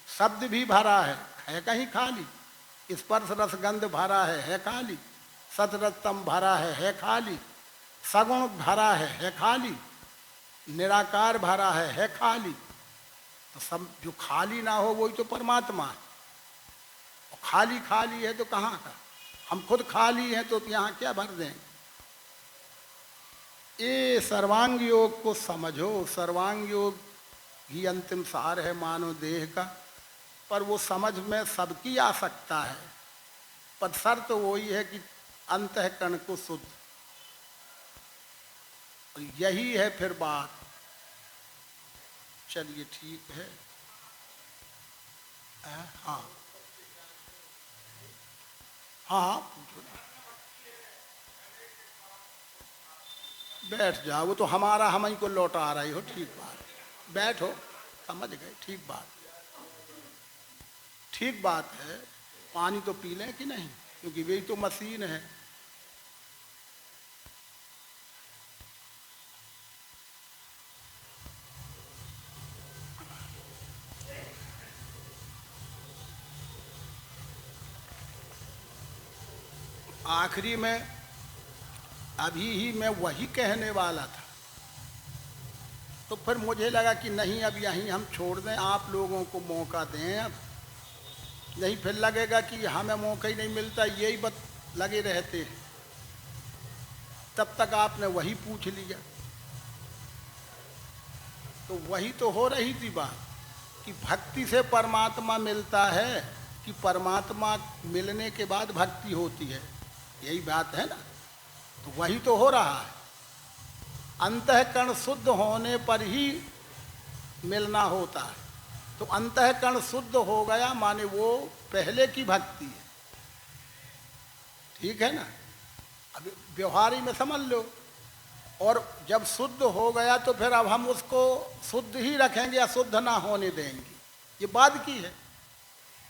[SPEAKER 1] शब्द भी भरा है कहीं खाली? स्पर्श रस गंध भरा है खाली? सतरतम भरा है खाली? सगुण भरा है खाली? निराकार भरा है खाली? तो सब जो खाली ना हो वही तो परमात्मा है। और खाली खाली है तो कहाँ का? हम खुद खाली हैं तो यहाँ क्या भर देंगे? ये सर्वांग योग को समझो। सर्वांग योग ही अंतिम सार है मानव देह का। पर वो समझ में सबकी आ सकता है, पर शर्त तो वही है कि अंतःकरण को शुद्ध। और यही है फिर बात। चलिए ठीक है। हाँ हाँ पूछो। बैठ जाओ, वो तो हमारा हम ही को लौटा रही हो। ठीक बात, बैठो, समझ गए। ठीक बात, ठीक बात है। पानी तो पी लें कि नहीं, क्योंकि वही तो मशीन है। आखिरी में अभी ही मैं वही कहने वाला था, तो फिर मुझे लगा कि नहीं, अब यहीं हम छोड़ दें, आप लोगों को मौका दें। अब नहीं फिर लगेगा कि हमें मौका ही नहीं मिलता, यही बत लगे रहते हैं। तब तक आपने वही पूछ लिया। तो वही तो हो रही थी बात कि भक्ति से परमात्मा मिलता है कि परमात्मा मिलने के बाद भक्ति होती है, यही बात है ना। तो वही तो हो रहा है। अंतःकरण शुद्ध होने पर ही मिलना होता है। तो अंतःकरण शुद्ध हो गया माने वो पहले की भक्ति है। ठीक है ना। अब व्यवहारी में समझ लो। और जब शुद्ध हो गया तो फिर अब हम उसको शुद्ध ही रखेंगे या शुद्ध ना होने देंगे, ये बात की है।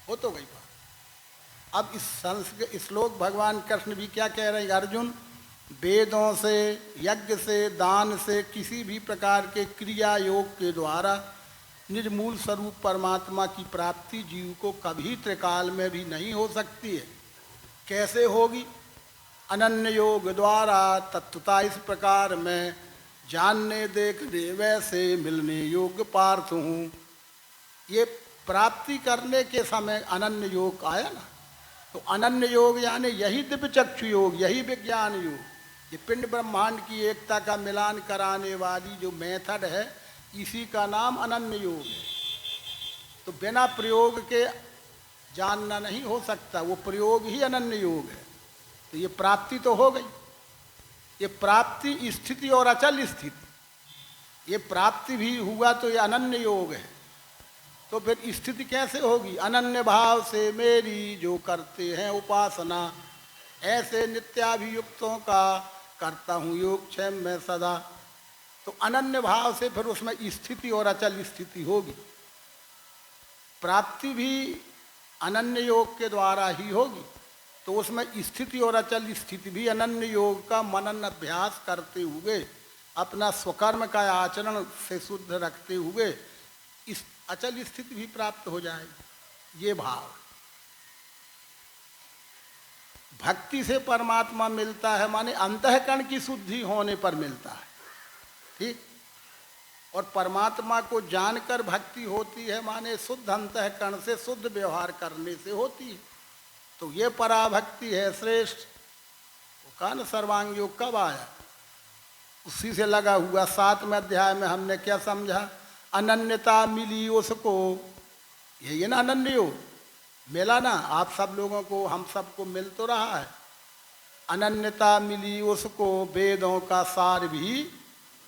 [SPEAKER 1] हो तो गई बात। अब इस संस्कृत श्लोक भगवान कृष्ण भी क्या कह रहे हैं? अर्जुन, वेदों से, यज्ञ से, दान से, किसी भी प्रकार के क्रिया योग के द्वारा निर्मूल स्वरूप परमात्मा की प्राप्ति जीव को कभी त्रिकाल में भी नहीं हो सकती है। कैसे होगी? अनन्य योग द्वारा तत्वता इस प्रकार में जानने देखने वैसे मिलने योग्य पार्थ हूँ। ये प्राप्ति करने के समय अनन्य योग आया ना। तो अनन्य योग यानी यही दिव्य चक्षु योग, यही विज्ञान योग, ये पिंड ब्रह्मांड की एकता का मिलान कराने वाली जो मेथड है, इसी का नाम अनन्य योग है। तो बिना प्रयोग के जानना नहीं हो सकता, वो प्रयोग ही अनन्य योग है। तो ये प्राप्ति तो हो गई। ये प्राप्ति स्थिति और अचल स्थिति, ये प्राप्ति भी हुआ तो ये अनन्य योग है। तो फिर स्थिति कैसे होगी? अनन्य भाव से मेरी जो करते हैं उपासना, ऐसे नित्याभियुक्तों का करता हूँ योग क्षय में सदा। तो अनन्य भाव से फिर उसमें स्थिति और अचल स्थिति होगी। प्राप्ति भी अनन्य योग के द्वारा ही होगी। तो उसमें स्थिति और अचल स्थिति भी अनन्य योग का मनन अभ्यास करते हुए, अपना स्वकर्म का आचरण से शुद्ध रखते हुए इस अचल स्थिति भी प्राप्त हो जाएगी। ये भाव भक्ति से परमात्मा मिलता है, माने अंतःकरण की शुद्धि होने पर मिलता है। ठीक। और परमात्मा को जानकर भक्ति होती है, माने शुद्ध अंतःकरण से शुद्ध व्यवहार करने से होती है। तो ये पराभक्ति है श्रेष्ठ। वो कहा न सर्वांग योग कब आया? उसी से लगा हुआ। 7वें अध्याय में हमने क्या समझा? अनन्यता मिली उसको, यही है ना अनन्य योग। मिला ना आप सब लोगों को, हम सबको मिल तो रहा है। अनन्यता मिली उसको, वेदों का सार भी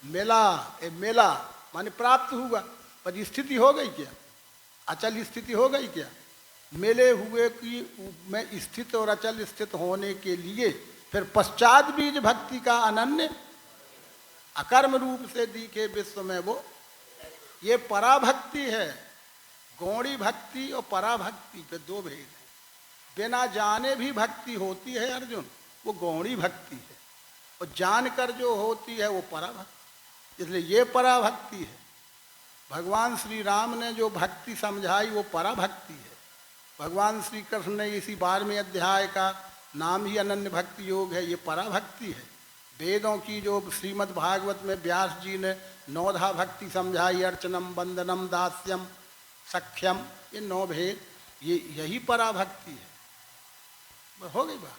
[SPEAKER 1] मिला। मिला माने प्राप्त हुआ, पर स्थिति हो गई क्या? अचल स्थिति हो गई क्या? मिले हुए की में स्थित और अचल स्थित होने के लिए फिर पश्चात बीज भक्ति का अनन्य अकर्म रूप से दिखे विश्व में वो, ये पराभक्ति है। गौड़ी भक्ति और पराभक्ति पे दो भेद है। बिना जाने भी भक्ति होती है अर्जुन, वो गौणी भक्ति है, और जानकर जो होती है वो पराभक्ति। इसलिए ये पराभक्ति है। भगवान श्री राम ने जो भक्ति समझाई वो पराभक्ति है। भगवान श्री कृष्ण ने इसी 12वें अध्याय का नाम ही अनन्य भक्ति योग है, ये पराभक्ति है। वेदों की जो श्रीमद् भागवत में व्यास जी ने 9धा भक्ति समझाई, अर्चनम, वंदनम, दास्यम, सख्यम, ये 9 भेद, ये यही पराभक्ति है। हो गई बात।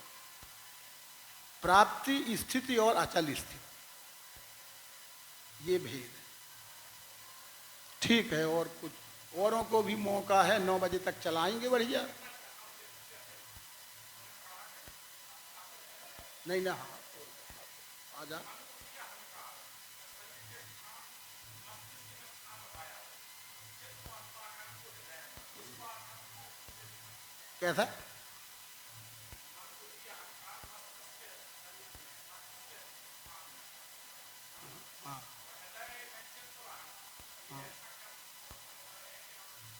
[SPEAKER 1] प्राप्ति, स्थिति और अचल स्थिति, ये भेद है। ठीक है, और कुछ औरों को भी मौका है, 9 बजे तक चलाएंगे बढ़िया। नहीं ना, हाँ आजा। कैसा?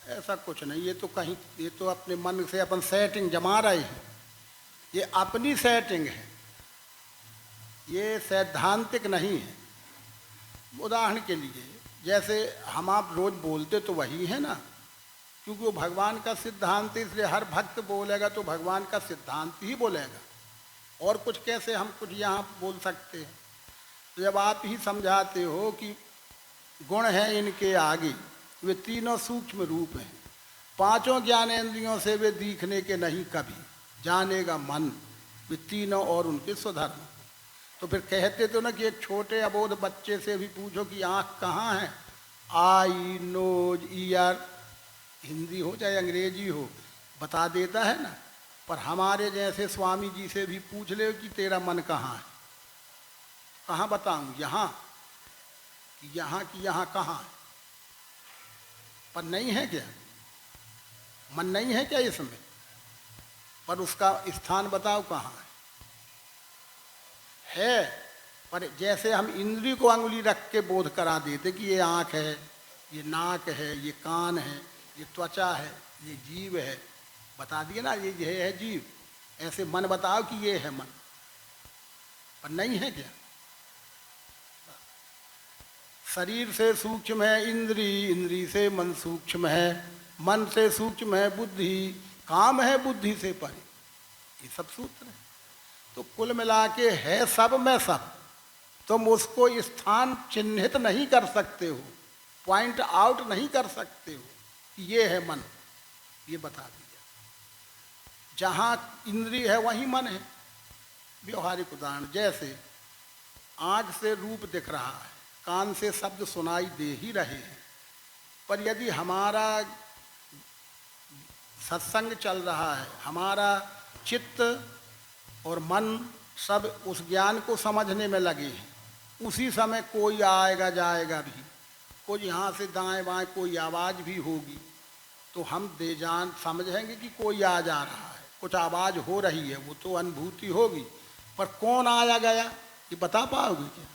[SPEAKER 1] ऐसा कुछ नहीं, ये तो कहीं, ये तो अपने मन से अपन सेटिंग जमा रहे हैं, ये अपनी सेटिंग है, ये सैद्धांतिक नहीं है। उदाहरण के लिए जैसे हम आप रोज बोलते तो वही है ना, क्योंकि वो भगवान का सिद्धांत है, इसलिए हर भक्त बोलेगा तो भगवान का सिद्धांत ही बोलेगा, और कुछ कैसे हम कुछ यहाँ बोल सकते हैं। तो जब आप ही समझाते हो कि गुण हैं इनके आगे, वे तीनों सूक्ष्म रूप हैं, 5 ज्ञानेंद्रियों से वे दिखने के नहीं, कभी जानेगा मन, वे तीनों और उनके स्वधर्म। तो फिर कहते तो ना कि एक छोटे अबोध बच्चे से भी पूछो कि आँख कहाँ है, आई, नोज, ईयर, हिंदी हो चाहे अंग्रेजी हो, बता देता है ना। पर हमारे जैसे स्वामी जी से भी पूछ ले कि तेरा मन कहाँ है, कहाँ बताऊँ, यहाँ कि यहाँ की यहाँ कहाँ है, पर नहीं है क्या, मन नहीं है क्या इसमें, पर उसका स्थान बताओ कहाँ है। पर जैसे हम इंद्री को अंगुली रख के बोध करा देते कि ये आँख है, ये नाक है, ये कान है, ये त्वचा है, ये जीव है, बता दिए ना ये है जीव, ऐसे मन बताओ कि ये है मन, पर नहीं है क्या। शरीर से सूक्ष्म है इंद्री, इंद्री से मन सूक्ष्म है, मन से सूक्ष्म है बुद्धि, काम है बुद्धि से परे, ये सब सूत्र है। तो कुल मिला के है सब में सब, तुम उसको स्थान चिन्हित नहीं कर सकते हो, पॉइंट आउट नहीं कर सकते हो कि ये है मन, ये बता दीजिए। जहाँ इंद्री है वहीं मन है। व्यवहारिक उदाहरण, जैसे आँख से रूप दिख रहा है, कान से शब्द सुनाई दे ही रहे हैं, पर यदि हमारा सत्संग चल रहा है, हमारा चित्त और मन सब उस ज्ञान को समझने में लगे हैं, उसी समय कोई आएगा जाएगा भी, कोई यहाँ से दाएं बाएं कोई आवाज़ भी होगी, तो हम बेजान समझेंगे कि कोई आ जा रहा है, कुछ आवाज़ हो रही है, वो तो अनुभूति होगी, पर कौन आया गया ये बता पाओगे क्या,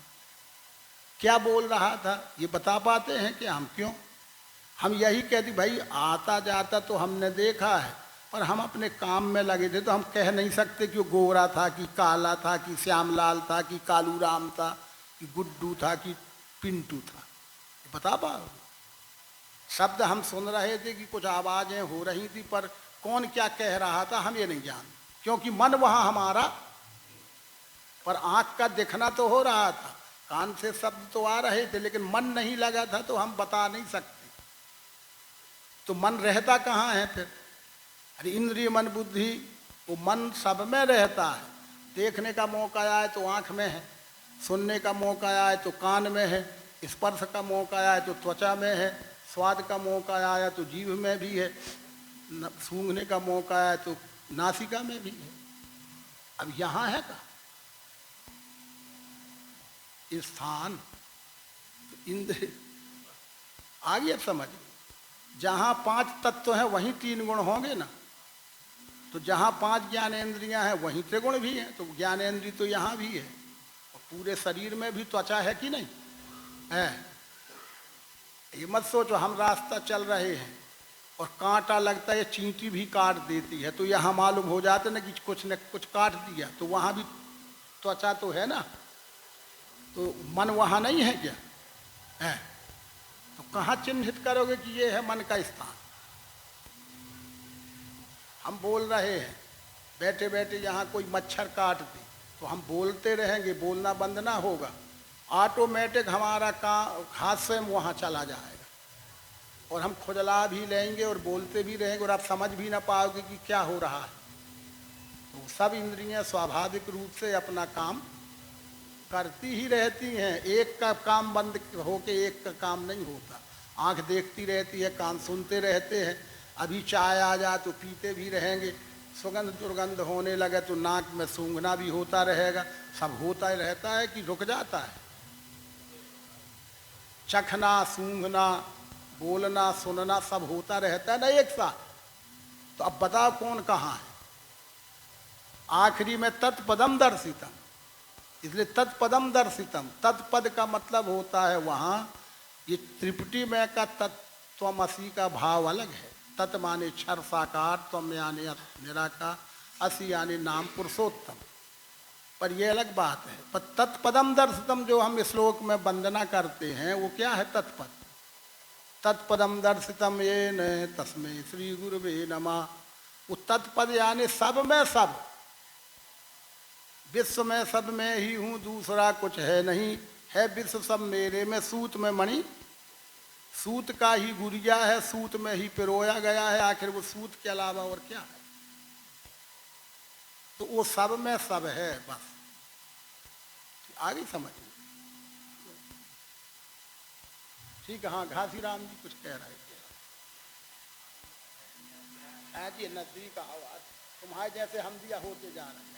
[SPEAKER 1] क्या बोल रहा था ये बता पाते हैं क्या हम? क्यों? हम यही कहते भाई आता जाता तो हमने देखा है, पर हम अपने काम में लगे थे, तो हम कह नहीं सकते कि वो गोरा था कि काला था कि श्यामलाल था कि कालू राम था कि गुड्डू था कि पिंटू था, ये बता पाओ? शब्द हम सुन रहे थे कि कुछ आवाज़ें हो रही थी, पर कौन क्या कह रहा था हम ये नहीं जानते, क्योंकि मन वहाँ हमारा, पर आँख का दिखना तो हो रहा था, कान से शब्द तो आ रहे थे, लेकिन मन नहीं लगा था, तो हम बता नहीं सकते। तो मन रहता कहाँ है फिर? अरे इंद्रिय मन बुद्धि, वो मन सब में रहता है। देखने का मौका आए तो आँख में है, सुनने का मौका आए तो कान में है, स्पर्श का मौका आए तो त्वचा में है, स्वाद का मौका आया तो जीभ में भी है, सूंघने का मौका आया तो नासिका में भी है। अब यहाँ है का स्थान, तो इंद्र आ गया समझ। जहाँ 5 तत्व हैं वहीं 3 गुण होंगे ना, तो जहाँ 5 ज्ञानेंद्रियाँ हैं वहीं त्रिगुण भी हैं, तो ज्ञानेंद्रिय तो यहाँ भी है, और पूरे शरीर में भी त्वचा है कि नहीं है। ये मत सोचो हम रास्ता चल रहे हैं और कांटा लगता है, चींटी भी काट देती है, तो यहाँ मालूम हो जाता है ना कि कुछ न कुछ काट दिया, तो वहाँ भी त्वचा तो है ना, तो मन वहाँ नहीं है क्या है? तो कहाँ चिन्हित करोगे कि ये है मन का स्थान? हम बोल रहे हैं, बैठे बैठे यहाँ कोई मच्छर काट दे तो हम बोलते रहेंगे, बोलना बंद ना होगा, ऑटोमेटिक हमारा हाथ स्वयं वहाँ चला जाएगा और हम खुजला भी लेंगे और बोलते भी रहेंगे और आप समझ भी ना पाओगे कि क्या हो रहा है। तो सब इंद्रियां स्वाभाविक रूप से अपना काम करती ही रहती हैं, एक का काम बंद होके एक का काम नहीं होता। आंख देखती रहती है, कान सुनते रहते हैं, अभी चाय आ जाए तो पीते भी रहेंगे, सुगंध दुर्गंध होने लगे तो नाक में सूंघना भी होता रहेगा, सब होता ही रहता है कि रुक जाता है? चखना, सूंघना, बोलना, सुनना सब होता रहता है ना एक साथ। तो अब बताओ कौन कहाँ है? आखिरी में तत्पदम दर्शितम, इसलिए तत्पदम दर्शितम, तत्पद का मतलब होता है वहाँ, ये त्रिपुटी में का तत्त्वमसि का भाव अलग है। तत् माने क्षर साकार, त्वम यानी निराकार, असि यानी नाम पुरुषोत्तम, पर ये अलग बात है। पर तत्पदम दर्शितम जो हम श्लोक में वंदना करते हैं वो क्या है? तत्पद। तत्पदम दर्शितम ये न तस्मै श्री गुरुवे नमः। वो तत्पद यानी सब में सब, विश्व में सब में ही हूँ, दूसरा कुछ है नहीं, है विश्व सब मेरे में, सूत में मणि, सूत का ही गुरिया है, सूत में ही पिरोया गया है, आखिर वो सूत के अलावा और क्या है? तो वो सब में सब है, बस। आगे समझ ठीक है। हाँ, घासीराम जी कुछ कह रहे थे। आज ये नजदीक आवाज तुम्हारे जैसे हम दिया होते जा रहे हैं।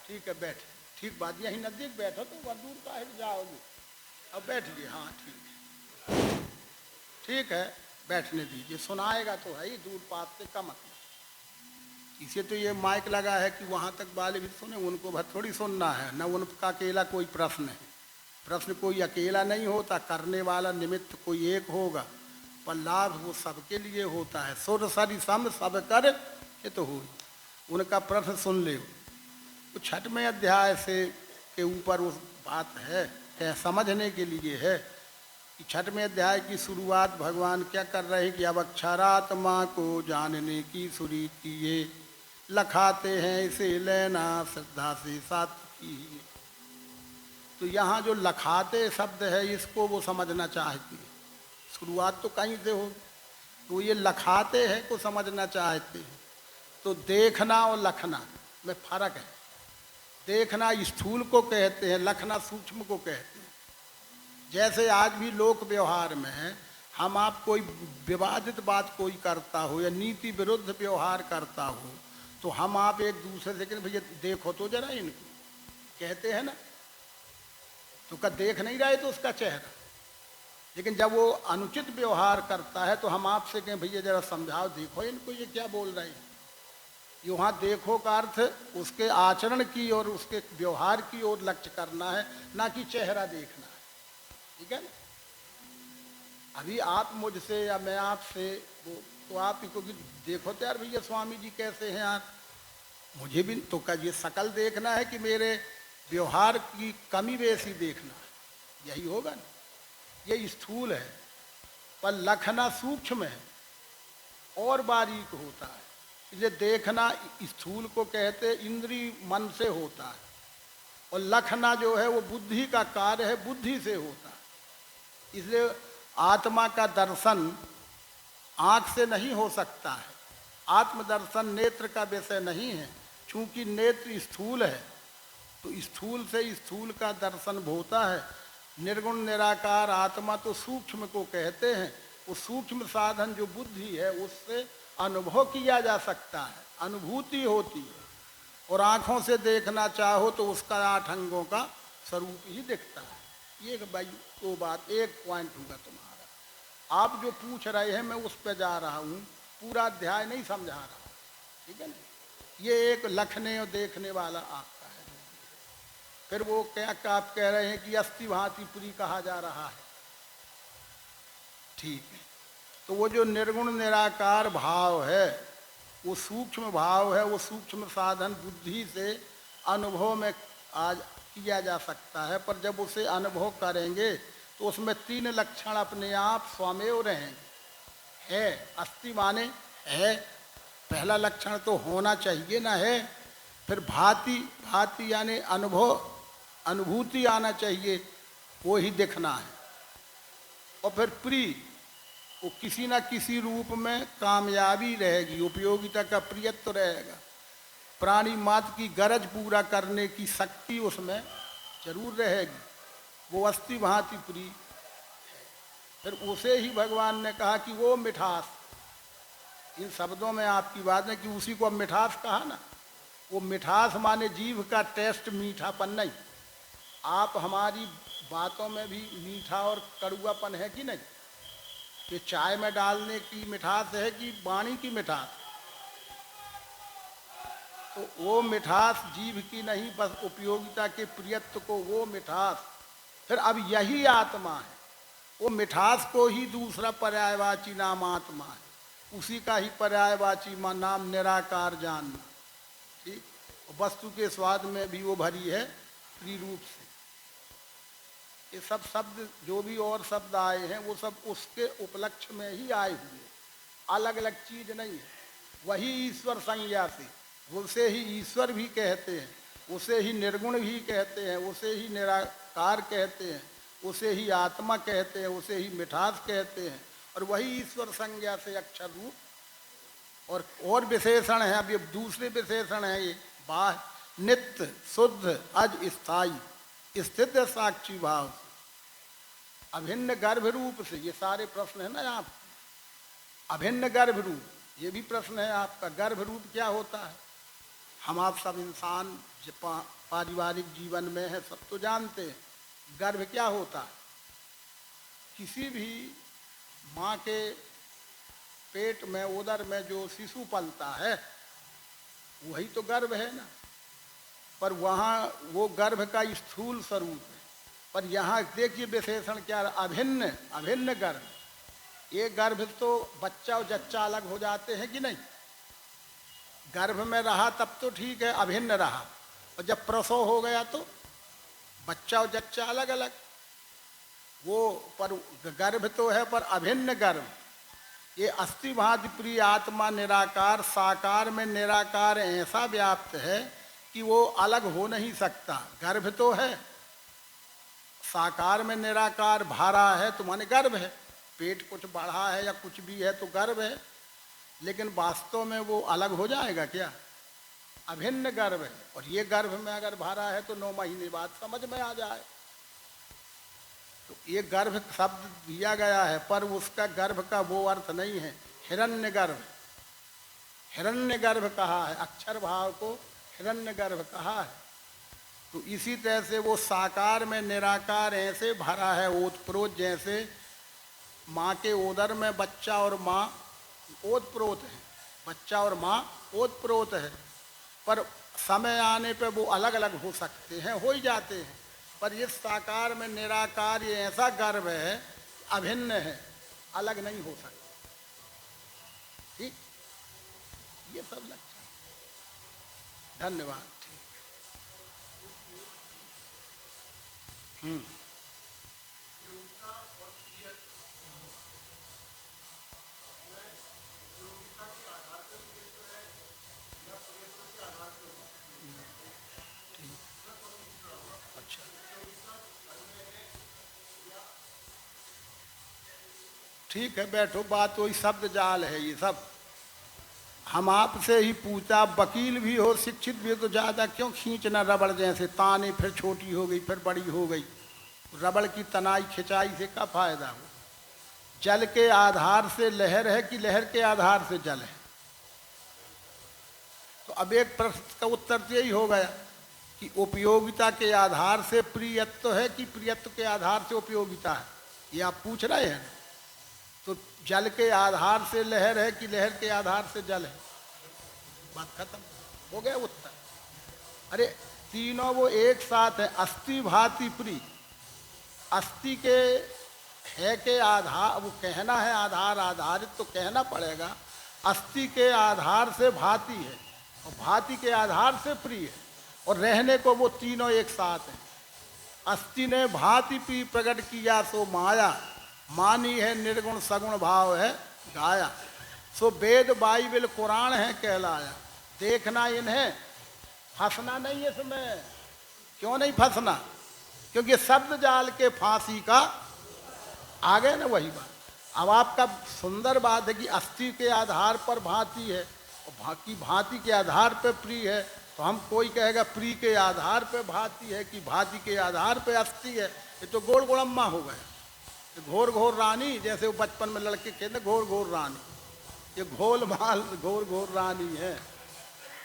[SPEAKER 1] ठीक है, बैठ, ठीक बात, यही नजदीक बैठो तो वह दूर काहे जाओगे? अब बैठिए। हाँ ठीक है, ठीक है, बैठने दीजिए, सुनाएगा तो है ही, दूर पास से का मतलब। इसे तो ये माइक लगा है कि वहाँ तक वाले भी सुने, उनको भर थोड़ी सुनना है, न उनका अकेला कोई प्रश्न है। प्रश्न कोई अकेला नहीं होता, करने वाला निमित्त कोई एक होगा, पर लाभ वो सबके लिए होता है। सुर सरि सम सब कर हित हो, उनका प्रश्न सुन ले। तो छठवें अध्याय से के ऊपर उस बात है समझने के लिए है कि छठवें अध्याय की शुरुआत भगवान क्या कर रहे हैं कि अब अक्षरात्मा को जानने की सुरीति ये लखाते हैं, इसे लेना श्रद्धा से साथ की। तो यहाँ जो लखाते शब्द है इसको वो समझना चाहती है, शुरुआत तो कहीं से हो, तो ये लखाते हैं को समझना चाहते हैं। तो देखना और लखना में फर्क है। देखना स्थूल को कहते हैं, लखना सूक्ष्म को कहते हैं। जैसे आज भी लोक व्यवहार में हम आप कोई विवादित बात कोई करता हो या नीति विरुद्ध व्यवहार करता हो तो हम आप एक दूसरे से कहते भैया देखो तो जरा इनको, कहते हैं ना, तो का देख नहीं रहे तो उसका चेहरा। लेकिन जब वो अनुचित व्यवहार करता है तो हम आपसे कहें भैया जरा समझाओ, देखो इनको ये क्या बोल रहे हैं। यहाँ देखो का अर्थ उसके आचरण की और उसके व्यवहार की ओर लक्ष्य करना है, ना कि चेहरा देखना है। ठीक है ना? अभी आप मुझसे या मैं आपसे तो आप ही को देखो तो यार भैया स्वामी जी कैसे हैं यार, मुझे भी तो का ये शकल देखना है कि मेरे व्यवहार की कमी बेसी देखना है, यही होगा ना। ये स्थूल है, पर लखना सूक्ष्म है और बारीक होता है। इसलिए देखना स्थूल को कहते इंद्रिय मन से होता है, और लखना जो है वो बुद्धि का कार्य है, बुद्धि से होता है। इसलिए आत्मा का दर्शन आँख से नहीं हो सकता है, आत्मदर्शन नेत्र का विषय नहीं है। चूंकि नेत्र स्थूल है तो स्थूल से स्थूल का दर्शन होता है। निर्गुण निराकार आत्मा तो सूक्ष्म को कहते हैं, वो सूक्ष्म साधन जो बुद्धि है उससे अनुभव किया जा सकता है, अनुभूति होती है। और आँखों से देखना चाहो तो उसका 8 अंगों का स्वरूप ही दिखता है। ये भाई वो बात एक पॉइंट होगा तुम्हारा। आप जो पूछ रहे हैं मैं उस पर जा रहा हूँ, पूरा अध्याय नहीं समझा रहा, ठीक है ना। ये एक लखने और देखने वाला आपका है। फिर वो क्या आप कह रहे हैं कि अस्थि भांति पुरी कहा जा रहा है, ठीक है। तो वो जो निर्गुण निराकार भाव है वो सूक्ष्म भाव है, वो सूक्ष्म साधन बुद्धि से अनुभव में आज किया जा सकता है। पर जब उसे अनुभव करेंगे तो उसमें 3 लक्षण अपने आप स्वमेव रहेंगे। है अस्थि माने है, पहला लक्षण तो होना चाहिए ना है। फिर भांति, भांति यानी अनुभव, अनुभूति आना चाहिए, वो ही दिखना है। और फिर प्रिय, वो किसी ना किसी रूप में कामयाबी रहेगी, उपयोगिता का प्रियत्व रहेगा, प्राणी मात्र की गरज पूरा करने की शक्ति उसमें जरूर रहेगी, वो अस्थि भांति प्रिय। फिर उसे ही भगवान ने कहा कि वो मिठास, इन शब्दों में आपकी बात है कि उसी को अब मिठास कहा ना। वो मिठास माने जीभ का टेस्ट, मीठापन नहीं। आप हमारी बातों में भी मीठा और कड़ुआपन है कि नहीं? कि चाय में डालने की मिठास है कि वाणी की मिठास? तो वो मिठास जीभ की नहीं, बस उपयोगिता के प्रियत्व को वो मिठास। फिर अब यही आत्मा है, वो मिठास को ही दूसरा पर्यायवाची नाम आत्मा है, उसी का ही पर्यायवाची नाम निराकार जानना, ठीक। वस्तु के स्वाद में भी वो भरी है प्रिय रूप से। ये सब शब्द जो भी और शब्द आए हैं वो सब उसके उपलक्ष्य में ही आए हुए, अलग अलग चीज नहीं है। वही ईश्वर संज्ञा से, उसे ही ईश्वर भी कहते हैं, उसे ही निर्गुण भी कहते हैं, उसे ही निराकार कहते हैं, उसे ही आत्मा कहते हैं, उसे ही मिठास कहते हैं। और वही ईश्वर संज्ञा से अक्षर रूप और विशेषण है। अब ये दूसरे विशेषण है, ये बाह्य, नित्य, शुद्ध, अज, स्थायी, स्थित साक्षी भाव, अभिन्न गर्भ रूप से। ये सारे प्रश्न है ना आप, अभिन्न गर्भ रूप, ये भी प्रश्न है आपका। गर्भ रूप क्या होता है? हम आप सब इंसान पारिवारिक जीवन में है, सब तो जानते हैं गर्भ क्या होता है। किसी भी माँ के पेट में, उदर में जो शिशु पलता है वही तो गर्भ है ना। पर वहाँ वो गर्भ का स्थूल स्वरूप है। पर यहाँ देखिए विशेषण क्या, अभिन्न, अभिन्न गर्भ। ये गर्भ तो बच्चा और जच्चा अलग हो जाते हैं कि नहीं? गर्भ में रहा तब तो ठीक है, अभिन्न रहा, और जब प्रसव हो गया तो बच्चा और जच्चा अलग अलग। वो पर गर्भ तो है पर अभिन्न गर्भ। ये अस्थि भांति प्रिय आत्मा निराकार, साकार में निराकार ऐसा व्याप्त है कि वो अलग हो नहीं सकता। गर्भ तो है, साकार में निराकार भारा है तो माने गर्भ है। पेट कुछ बढ़ा है या कुछ भी है तो गर्भ है, लेकिन वास्तव में वो अलग हो जाएगा क्या? अभिन्न गर्भ है। और ये गर्भ में अगर भारा है तो 9 महीने बाद समझ में आ जाए। तो ये गर्भ शब्द दिया गया है, पर उसका गर्भ का वो अर्थ नहीं है। हिरण्य गर्भ, हिरण्य गर्भ कहा है, अक्षर भाव को हिरण्य गर्भ कहा है। तो इसी तरह से वो साकार में निराकार ऐसे भरा है, ओतप्रोत, जैसे माँ के उदर में बच्चा और माँ ओतप्रोत है, बच्चा और माँ ओतप्रोत है। पर समय आने पे वो अलग अलग हो सकते हैं, हो ही जाते हैं। पर ये साकार में निराकार ये ऐसा गर्भ है, अभिन्न है, अलग नहीं हो सकता, ठीक। ये सब लक्षण। धन्यवाद। ठीक। अच्छा, ठीक है, बैठो। बात वही शब्द जाल है ये सब। हम आपसे ही पूछा, वकील भी हो, शिक्षित भी हो, तो ज़्यादा क्यों खींचना रबड़ जैसे? ताने फिर छोटी हो गई, फिर बड़ी हो गई। रबड़ की तनाई खिंचाई से क्या फायदा हो? जल के आधार से लहर है कि लहर के आधार से जल है? तो अब एक प्रश्न का उत्तर तो यही हो गया कि उपयोगिता के आधार से प्रियत्व है कि प्रियत्व के आधार से उपयोगिता है, ये आप पूछ रहे हैं। तो जल के आधार से लहर है कि लहर के आधार से जल है, बात खत्म हो गया उत्तर। अरे तीनों वो एक साथ है, अस्थि भांति प्रिय। अस्थि के है के आधार, वो कहना है आधार आधारित तो कहना पड़ेगा। अस्थि के आधार से भांति है और भांति के आधार से प्रिय है, और रहने को वो तीनों एक साथ हैं। अस्थि ने भांति पी प्रकट किया सो माया, मानी है निर्गुण सगुण भाव है गाया। सो वेद बाइबल कुरान है कहलाया, देखना इन्हें फंसना नहीं है इसमें। क्यों नहीं फंसना? क्योंकि शब्द जाल के फांसी का आ गए ना वही बात। अब आपका सुंदर बात है कि अस्थि के आधार पर भांति है और भांति के आधार पर प्रिय है। तो हम कोई कहेगा प्रिय के आधार पर भांति है कि भांति के आधार पर अस्थि है, ये तो गोड़ गोड़म्मा हो गया। घोर घोर रानी, जैसे वो बचपन में लड़के कहते घोर घोर रानी, ये घोल माल घोर घोर रानी है।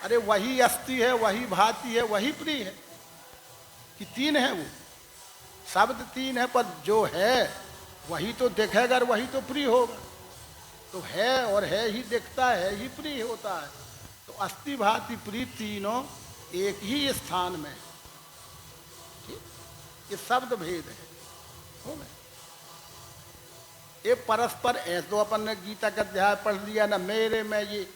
[SPEAKER 1] अरे वही अस्थि है, वही भांति है, वही प्रिय है कि तीन है। वो शब्द तीन है पर जो है वही तो दिखेगा और वही तो प्रिय होगा। तो है और है ही दिखता है ही प्रिय होता है। तो अस्थि भांति प्रिय तीनों एक ही स्थान में है। ठीक, ये शब्द भेद है। हो गए ये परस्पर ऐसे तो अपन ने गीता का अध्याय पढ़ लिया ना, मेरे में ये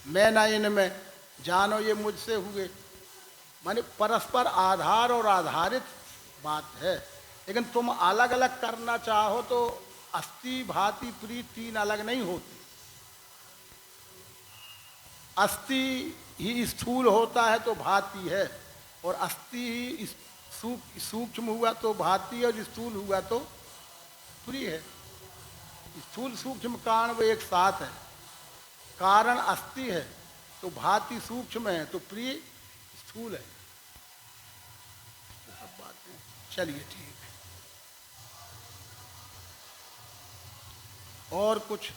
[SPEAKER 1] मैं ना इनमें, जानो ये मुझसे हुए। माने परस्पर आधार और आधारित बात है। लेकिन तुम अलग अलग करना चाहो तो अस्थि भांति प्रिय तीन अलग नहीं होती। अस्थि ही स्थूल होता है तो भांति है, और अस्थि ही सूक्ष्म हुआ तो भांति है, और स्थूल हुआ तो प्रिय है। स्थूल सूक्ष्म कारण वो एक साथ है। कारण अस्थि है तो भांति सूक्ष्म है तो प्रिय स्थूल है। सब बातें चलिए ठीक है। और कुछ